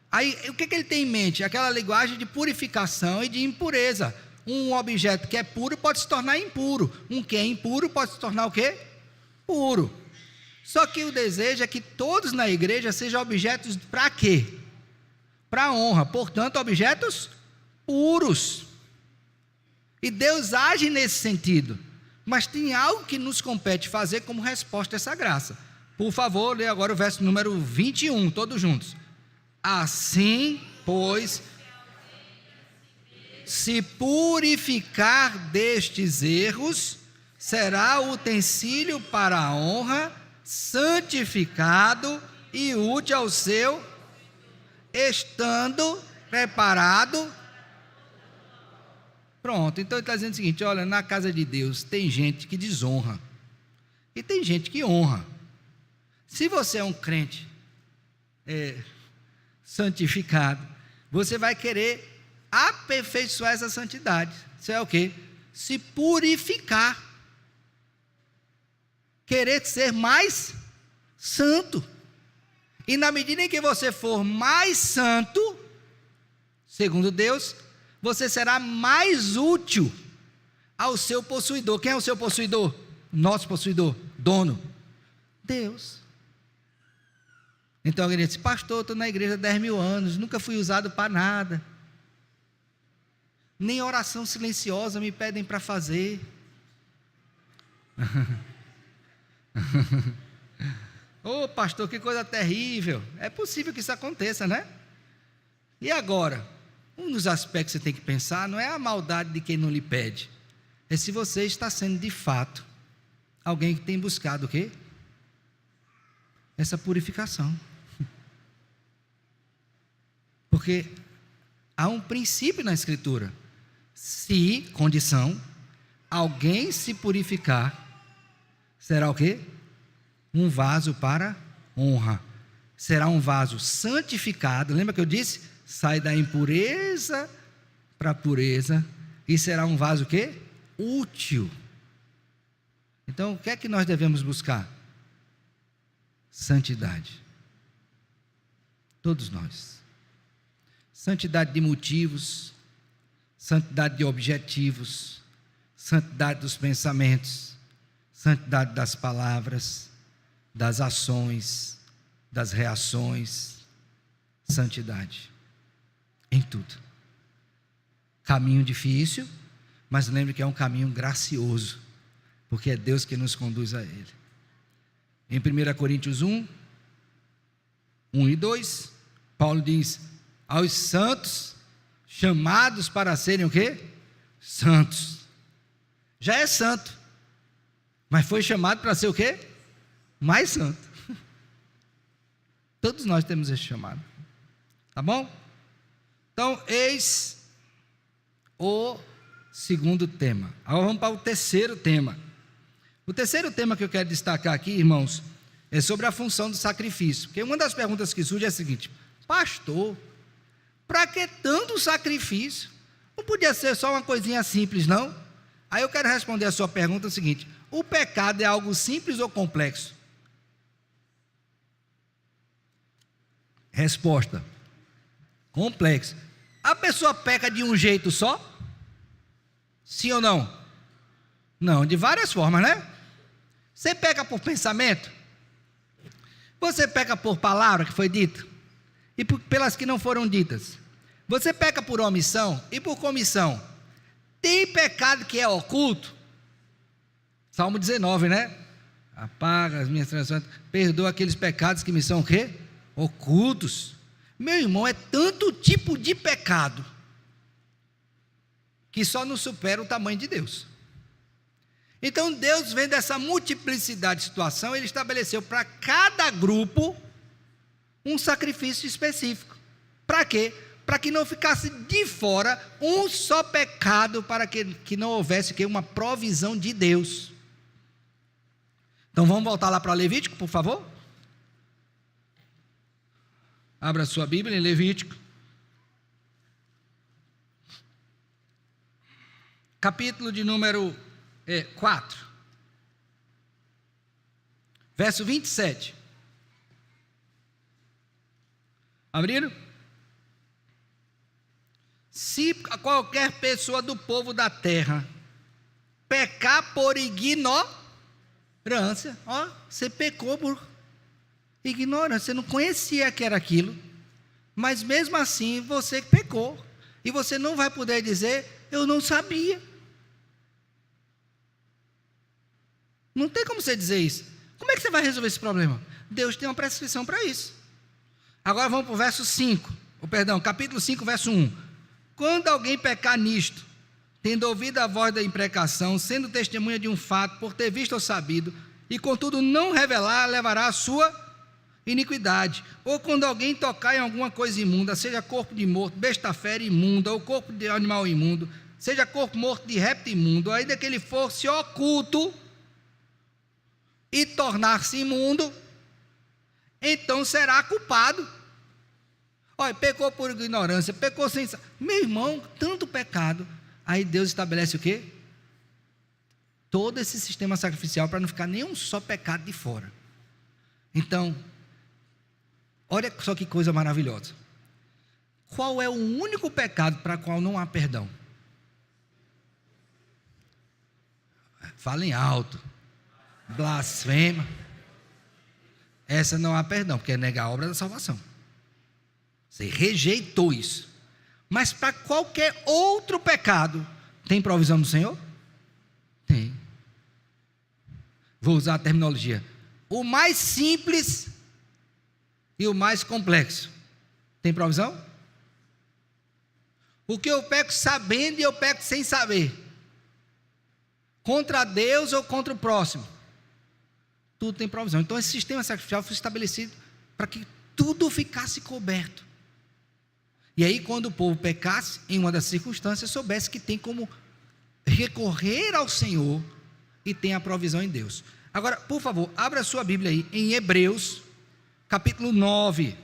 Aí o que ele tem em mente? Aquela linguagem de purificação e de impureza. Um objeto que é puro pode se tornar impuro, um que é impuro pode se tornar o quê? Puro. Só que o desejo é que todos na igreja sejam objetos para quê? Para honra, portanto objetos puros, e Deus age nesse sentido, mas tem algo que nos compete fazer como resposta a essa graça. Por favor, lê agora o verso número 21, todos juntos. Assim, pois, se purificar destes erros, será utensílio para a honra, santificado e útil ao seu, estando preparado. Pronto, então ele está dizendo o seguinte, olha, na casa de Deus tem gente que desonra, e tem gente que honra. Se você é um crente santificado, você vai querer aperfeiçoar essa santidade. Isso é o quê? Se purificar, querer ser mais santo, e na medida em que você for mais santo, segundo Deus, você será mais útil ao seu possuidor. Quem é o seu possuidor? Nosso possuidor, dono, Deus. Então alguém disse, pastor, estou na igreja há 10 mil anos, nunca fui usado para nada, nem oração silenciosa me pedem para fazer. Ô pastor, que coisa terrível. É possível que isso aconteça, né? E agora, um dos aspectos que você tem que pensar não é a maldade de quem não lhe pede, é se você está sendo de fato alguém que tem buscado o quê? Essa purificação. Porque há um princípio na Escritura, se, condição, alguém se purificar, será o quê? Um vaso para honra, será um vaso santificado, lembra que eu disse? Sai da impureza para a pureza, e será um vaso o quê? Útil. Então o que é que nós devemos buscar? Santidade. Todos nós. Santidade de motivos, santidade de objetivos, santidade dos pensamentos, santidade das palavras, das ações, das reações, santidade em tudo. Caminho difícil, mas lembre que é um caminho gracioso, porque é Deus que nos conduz a ele. Em 1 Coríntios 1 e 2, Paulo diz, aos santos, chamados para serem o quê? Santos. Já é santo, mas foi chamado para ser o quê? Mais santo. Todos nós temos esse chamado, tá bom? Então, eis o segundo tema. Agora vamos para o terceiro tema. O terceiro tema que eu quero destacar aqui, irmãos, é sobre a função do sacrifício. Porque uma das perguntas que surge é a seguinte: pastor, para que tanto sacrifício? Não podia ser só uma coisinha simples, não? Aí eu quero responder a sua pergunta o seguinte: o pecado é algo simples ou complexo? Resposta: complexo. A pessoa peca de um jeito só? Sim ou não? Não, de várias formas, né? Você peca por pensamento? Você peca por palavra que foi dita? e pelas que não foram ditas. Você peca por omissão e por comissão. Tem pecado que é oculto? Salmo 19, né? Apaga as minhas transgressões, perdoa aqueles pecados que me são o quê? Ocultos. Meu irmão, é tanto tipo de pecado que só não supera o tamanho de Deus. Então Deus, vendo essa multiplicidade de situação, Ele estabeleceu para cada grupo um sacrifício específico. Para quê? Para que não ficasse de fora um só pecado, para que não houvesse uma provisão de Deus. Então vamos voltar lá para Levítico, por favor. Abra sua Bíblia em Levítico. Capítulo de número 4. Verso 27. Abriram? Se qualquer pessoa do povo da terra pecar por ignorância, você pecou por ignorância, você não conhecia que era aquilo, mas mesmo assim você pecou, e você não vai poder dizer, eu não sabia. Não tem como você dizer isso. Como é que você vai resolver esse problema? Deus tem uma prescrição para isso. Agora vamos para o verso 5, capítulo 5, verso 1. Quando alguém pecar nisto, tendo ouvido a voz da imprecação, sendo testemunha de um fato, por ter visto ou sabido, e contudo não revelar, levará a sua iniquidade. Ou quando alguém tocar em alguma coisa imunda, seja corpo de morto, besta fera imunda, ou corpo de animal imundo, seja corpo morto de réptil imundo, ainda que ele fosse oculto e tornar-se imundo, então será culpado. Olha, pecou por ignorância, pecou sem... Meu irmão, tanto pecado. Aí Deus estabelece o quê? Todo esse sistema sacrificial para não ficar nenhum só pecado de fora. Então, olha só que coisa maravilhosa. Qual é o único pecado para o qual não há perdão? Falem alto. Blasfema. Essa não há perdão, porque é negar a obra da salvação. Você rejeitou isso. Mas para qualquer outro pecado, tem provisão do Senhor? Tem. Vou usar a terminologia. O mais simples e o mais complexo. Tem provisão? O que eu peco sabendo e eu peco sem saber. Contra Deus ou contra o próximo. Tudo tem provisão. Então esse sistema sacrificial foi estabelecido para que tudo ficasse coberto. E aí quando o povo pecasse, em uma das circunstâncias, soubesse que tem como recorrer ao Senhor e tem a provisão em Deus. Agora, por favor, abra a sua Bíblia aí, em Hebreus, capítulo 9.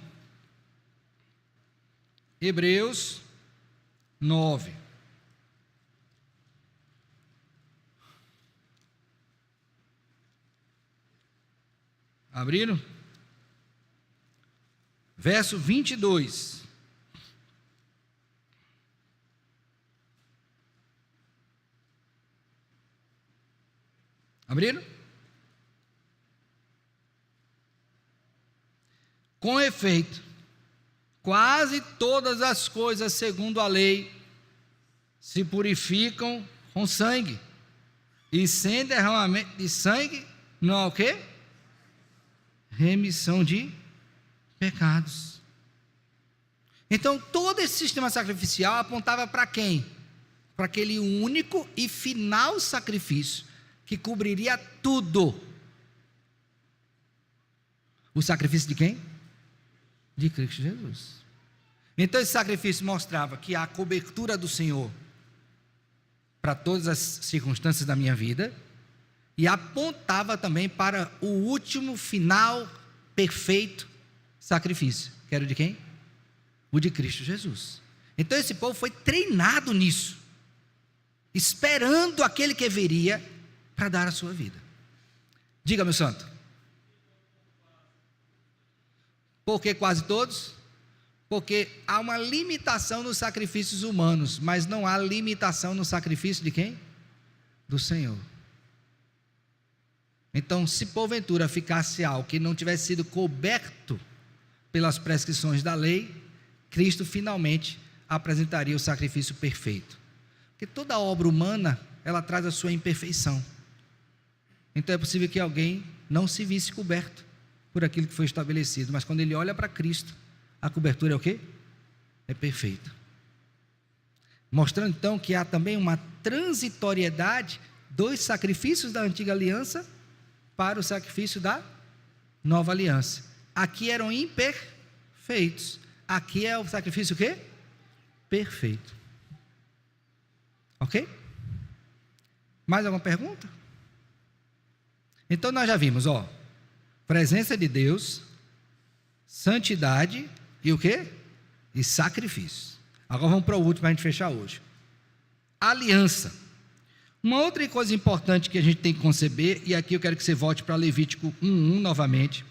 Hebreus 9. Abriram? Verso 22. Abriram? Com efeito, quase todas as coisas segundo a lei se purificam com sangue, e sem derramamento de sangue não há o quê? Remissão de pecados. Então todo esse sistema sacrificial apontava para quem? Para aquele único e final sacrifício que cobriria tudo. O sacrifício de quem? De Cristo Jesus. Então esse sacrifício mostrava que há a cobertura do Senhor para todas as circunstâncias da minha vida, e apontava também para o último, final, perfeito sacrifício, que era o de quem? O de Cristo Jesus. Então esse povo foi treinado nisso, esperando aquele que viria para dar a sua vida. Diga, meu santo. Por que quase todos? Porque há uma limitação nos sacrifícios humanos, mas não há limitação no sacrifício de quem? Do Senhor. Então, se porventura ficasse algo que não tivesse sido coberto pelas prescrições da lei, Cristo finalmente apresentaria o sacrifício perfeito. Porque toda obra humana, ela traz a sua imperfeição. Então é possível que alguém não se visse coberto por aquilo que foi estabelecido, mas quando ele olha para Cristo, a cobertura é o quê? É perfeita. Mostrando então que há também uma transitoriedade dos sacrifícios da antiga aliança para o sacrifício da nova aliança. Aqui eram imperfeitos. Aqui é o sacrifício o quê? Perfeito. Ok? Mais alguma pergunta? Então nós já vimos, presença de Deus, santidade e o quê? E sacrifício. Agora vamos para o último para a gente fechar hoje. Aliança. Uma outra coisa importante que a gente tem que conceber, e aqui eu quero que você volte para Levítico 1:1 novamente.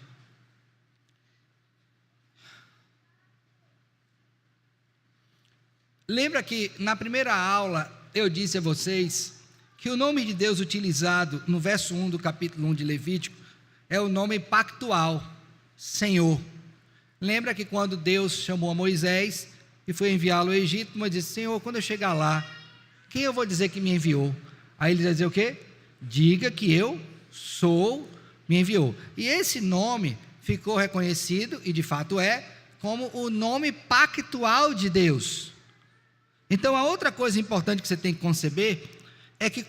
Lembra que na primeira aula eu disse a vocês que o nome de Deus utilizado no verso 1 do capítulo 1 de Levítico é o nome pactual, Senhor. Lembra que quando Deus chamou a Moisés e foi enviá-lo ao Egito, Moisés disse: Senhor, quando eu chegar lá, quem eu vou dizer que me enviou? Aí ele vai dizer o quê? Diga que eu sou, me enviou. E esse nome ficou reconhecido, e de fato como o nome pactual de Deus. Então a outra coisa importante que você tem que conceber é que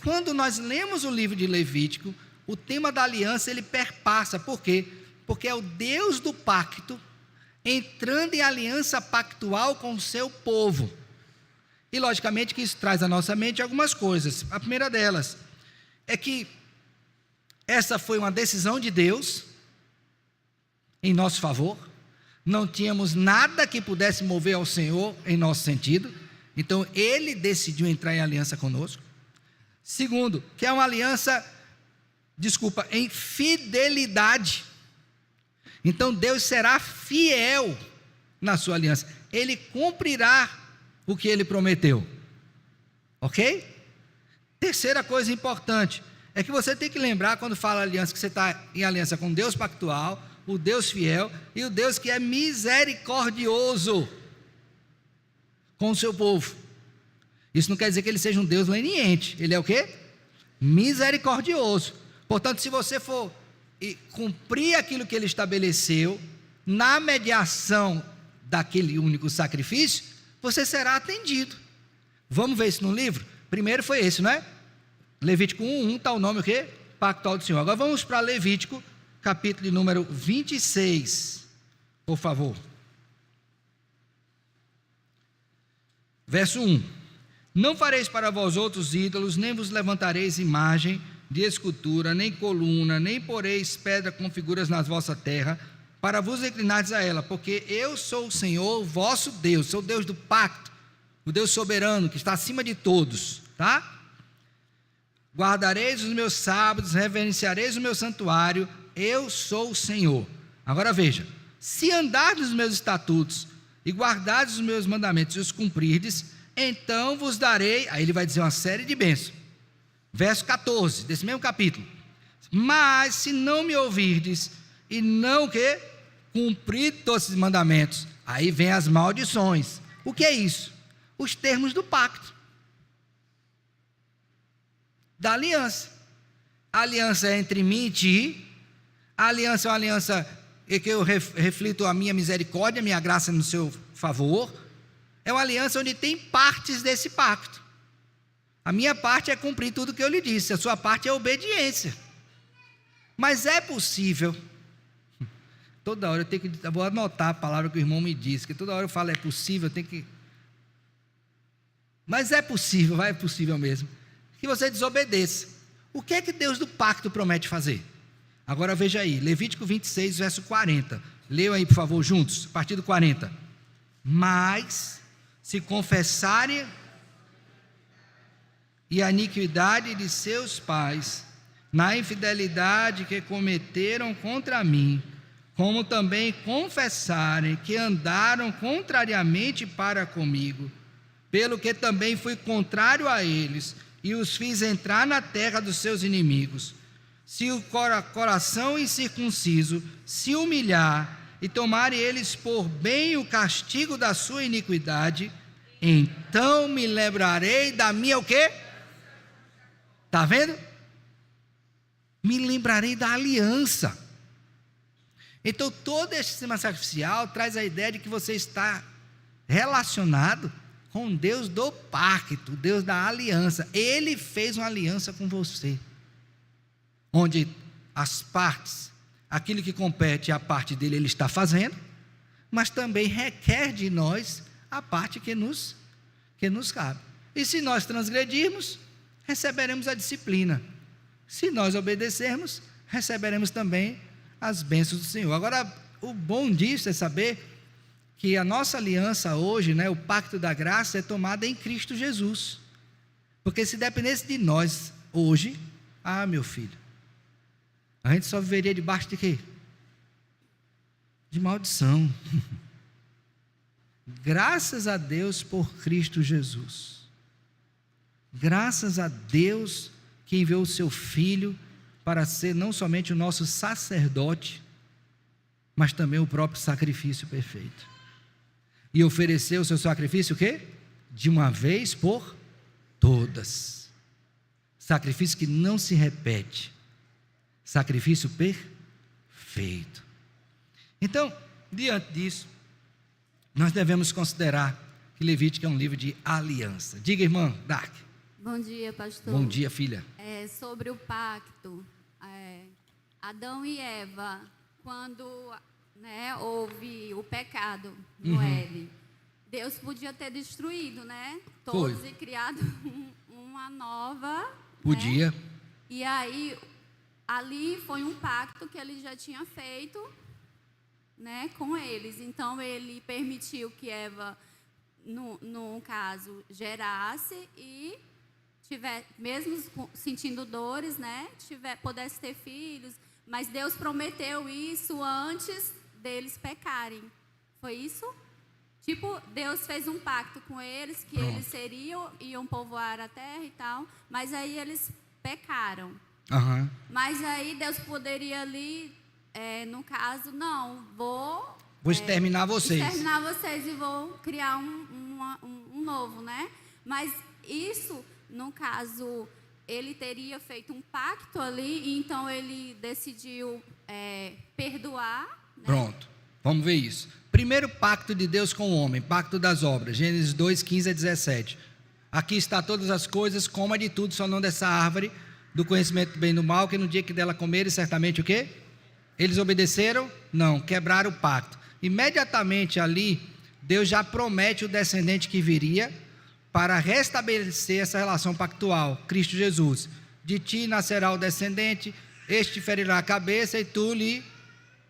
quando nós lemos o livro de Levítico, o tema da aliança ele perpassa. Por quê? Porque é o Deus do pacto entrando em aliança pactual com o seu povo. E logicamente que isso traz à nossa mente algumas coisas. A primeira delas é que essa foi uma decisão de Deus em nosso favor. Não tínhamos nada que pudesse mover ao Senhor em nosso sentido. Então Ele decidiu entrar em aliança conosco. Segundo, que é uma aliança, em fidelidade. Então Deus será fiel na sua aliança. Ele cumprirá o que Ele prometeu. Ok? Terceira coisa importante é que você tem que lembrar, quando fala aliança, que você está em aliança com Deus pactual, o Deus fiel e o Deus que é misericordioso com o seu povo. Isso não quer dizer que Ele seja um Deus leniente. Ele é o quê? Misericordioso. Portanto, se você for cumprir aquilo que Ele estabeleceu, na mediação daquele único sacrifício, você será atendido. Vamos ver isso no livro? Primeiro foi esse, não é? Levítico 1:1 está o nome o quê? Pactual do Senhor. Agora vamos para Levítico, capítulo número 26, por favor. Verso 1: Não fareis para vós outros ídolos, nem vos levantareis imagem de escultura, nem coluna, nem poreis pedra com figuras nas vossa terra, para vos inclinardes a ela, porque eu sou o Senhor, vosso Deus, sou o Deus do pacto, o Deus soberano, que está acima de todos, tá? Guardareis os meus sábados, reverenciareis o meu santuário, eu sou o Senhor. Agora veja: se andardes nos meus estatutos e guardardes os meus mandamentos e os cumprirdes, então vos darei, aí ele vai dizer uma série de bênçãos. Verso 14, desse mesmo capítulo: Mas se não me ouvirdes e não cumprir todos esses mandamentos, aí vem as maldições. O que é isso? Os termos do pacto, da aliança. A aliança é entre mim e ti. A aliança é uma aliança em que eu reflito a minha misericórdia, a minha graça no seu favor. É uma aliança onde tem partes desse pacto. A minha parte é cumprir tudo o que eu lhe disse, a sua parte é obediência. Mas é possível, toda hora eu vou anotar a palavra que o irmão me disse, que toda hora eu falo é possível, mas é possível, é possível mesmo, que você desobedeça. O que é que Deus do pacto promete fazer? Agora veja aí, Levítico 26, verso 40, leiam aí por favor juntos, a partir do 40. Mas se confessarem e a iniquidade de seus pais, na infidelidade que cometeram contra mim, como também confessarem que andaram contrariamente para comigo, pelo que também fui contrário a eles, e os fiz entrar na terra dos seus inimigos, se o coração incircunciso se humilhar e tomarem eles por bem o castigo da sua iniquidade, então me lembrarei da minha o quê? Está vendo? Me lembrarei da aliança. Então todo este sistema sacrificial traz a ideia de que você está relacionado com Deus do pacto, Deus da aliança. Ele fez uma aliança com você, onde as partes, aquilo que compete à parte dele, ele está fazendo, mas também requer de nós a parte que nos cabe. E se nós transgredirmos, receberemos a disciplina. Se nós obedecermos, receberemos também as bênçãos do Senhor. Agora, o bom disso é saber que a nossa aliança hoje, o pacto da graça, é tomada em Cristo Jesus. Porque se dependesse de nós hoje, meu filho, a gente só viveria debaixo de quê? De maldição. Graças a Deus por Cristo Jesus. Graças a Deus que enviou o seu Filho para ser não somente o nosso sacerdote, mas também o próprio sacrifício perfeito. E ofereceu o seu sacrifício o quê? De uma vez por todas. Sacrifício que não se repete. Sacrifício perfeito. Então, diante disso, nós devemos considerar que Levítico é um livro de aliança. Diga, irmã Dark. Bom dia, pastor. Bom dia, filha. Sobre o pacto, Adão e Eva, quando houve o pecado no Éden, Deus podia ter destruído, todos e criado uma nova. Podia. E aí, ali foi um pacto que ele já tinha feito, com eles. Então, ele permitiu que Eva, no caso, gerasse e mesmo sentindo dores, pudesse ter filhos, mas Deus prometeu isso antes deles pecarem. Foi isso? Tipo, Deus fez um pacto com eles, que eles iam povoar a terra e tal, mas aí eles pecaram. Uhum. Mas aí Deus poderia ali, no caso, não, vou exterminar vocês. Exterminar vocês e vou criar um novo, Mas isso, no caso, ele teria feito um pacto ali, e então ele decidiu perdoar. Pronto, vamos ver isso. Primeiro pacto de Deus com o homem, pacto das obras, Gênesis 2, 15 a 17. Aqui está todas as coisas, coma de tudo, só não dessa árvore, do conhecimento do bem e do mal, que no dia que dela comerem, certamente o quê? Eles obedeceram? Não, quebraram o pacto. Imediatamente ali, Deus já promete o descendente que viria, para restabelecer essa relação pactual, Cristo Jesus. De ti nascerá o descendente, este ferirá a cabeça e tu lhe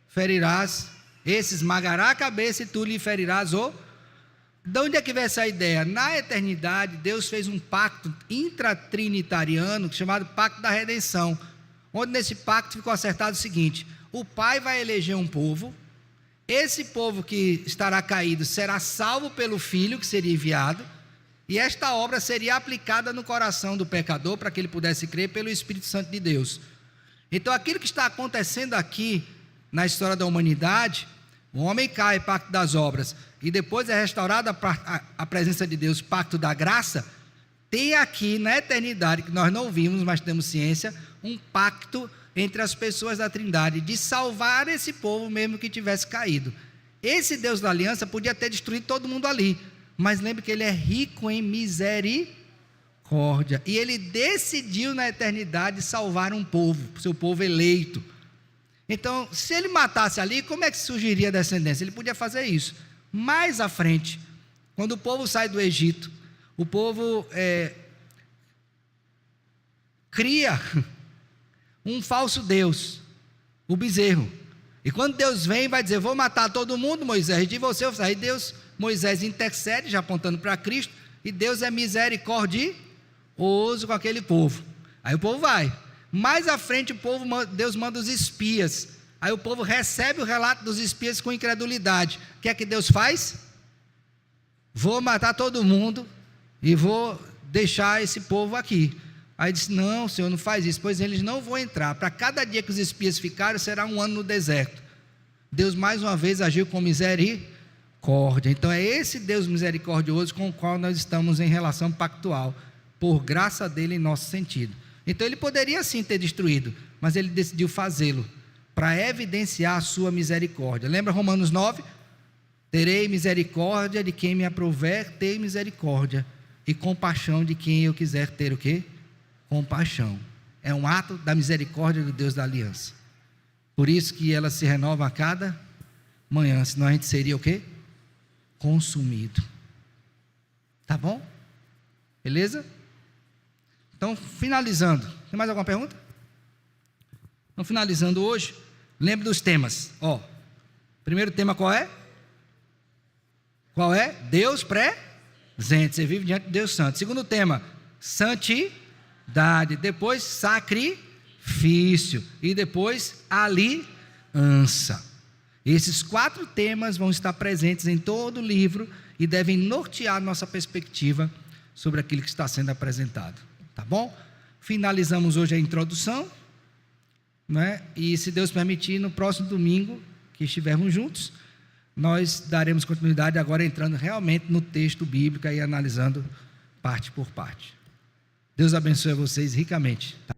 ferirás, esse esmagará a cabeça e tu lhe ferirás o... De onde é que vem essa ideia? Na eternidade, Deus fez um pacto intratrinitariano, chamado Pacto da Redenção, onde nesse pacto ficou acertado o seguinte: o Pai vai eleger um povo, esse povo que estará caído será salvo pelo Filho que seria enviado, e esta obra seria aplicada no coração do pecador para que ele pudesse crer pelo Espírito Santo de Deus. Então aquilo que está acontecendo aqui na história da humanidade, o homem cai, pacto das obras, e depois é restaurada a presença de Deus, pacto da graça. Tem aqui na eternidade, que nós não vimos, mas temos ciência, um pacto entre as pessoas da Trindade, de salvar esse povo mesmo que tivesse caído. Esse Deus da aliança podia ter destruído todo mundo ali, mas lembre que ele é rico em misericórdia, e ele decidiu na eternidade salvar um povo, seu povo eleito. Então, se ele matasse ali, como é que surgiria a descendência? Ele podia fazer isso. Mais à frente, quando o povo sai do Egito, o povo cria um falso Deus, o bezerro. E quando Deus vem, vai dizer: vou matar todo mundo, Moisés, de você. Aí Moisés intercede, já apontando para Cristo, e Deus é misericordioso com aquele povo. Aí o povo vai. Mais à frente, Deus manda os espias. Aí o povo recebe o relato dos espias com incredulidade. O que é que Deus faz? Vou matar todo mundo e vou deixar esse povo aqui. Aí disse: não, Senhor, não faz isso, pois eles não vão entrar. Para cada dia que os espias ficaram, será um ano no deserto. Deus mais uma vez agiu com misericórdia. Então é esse Deus misericordioso com o qual nós estamos em relação pactual, por graça dele em nosso sentido. Então ele poderia sim ter destruído, mas ele decidiu fazê-lo para evidenciar a sua misericórdia. Lembra Romanos 9? Terei misericórdia de quem me aprouver ter misericórdia, e compaixão de quem eu quiser ter o quê? Compaixão. É um ato da misericórdia do Deus da aliança. Por isso que ela se renova a cada manhã, senão a gente seria o quê? Consumido. Tá bom? Beleza? Então, finalizando. Tem mais alguma pergunta? Então, finalizando hoje, lembre dos temas. Primeiro tema qual é? Qual é? Deus presente. Você vive diante de Deus santo. Segundo tema, santidade. Depois, sacrifício. E depois, aliança. Esses 4 temas vão estar presentes em todo o livro e devem nortear nossa perspectiva sobre aquilo que está sendo apresentado. Tá bom? Finalizamos hoje a introdução, né? E se Deus permitir, no próximo domingo que estivermos juntos, nós daremos continuidade agora entrando realmente no texto bíblico e analisando parte por parte. Deus abençoe vocês ricamente. Tá?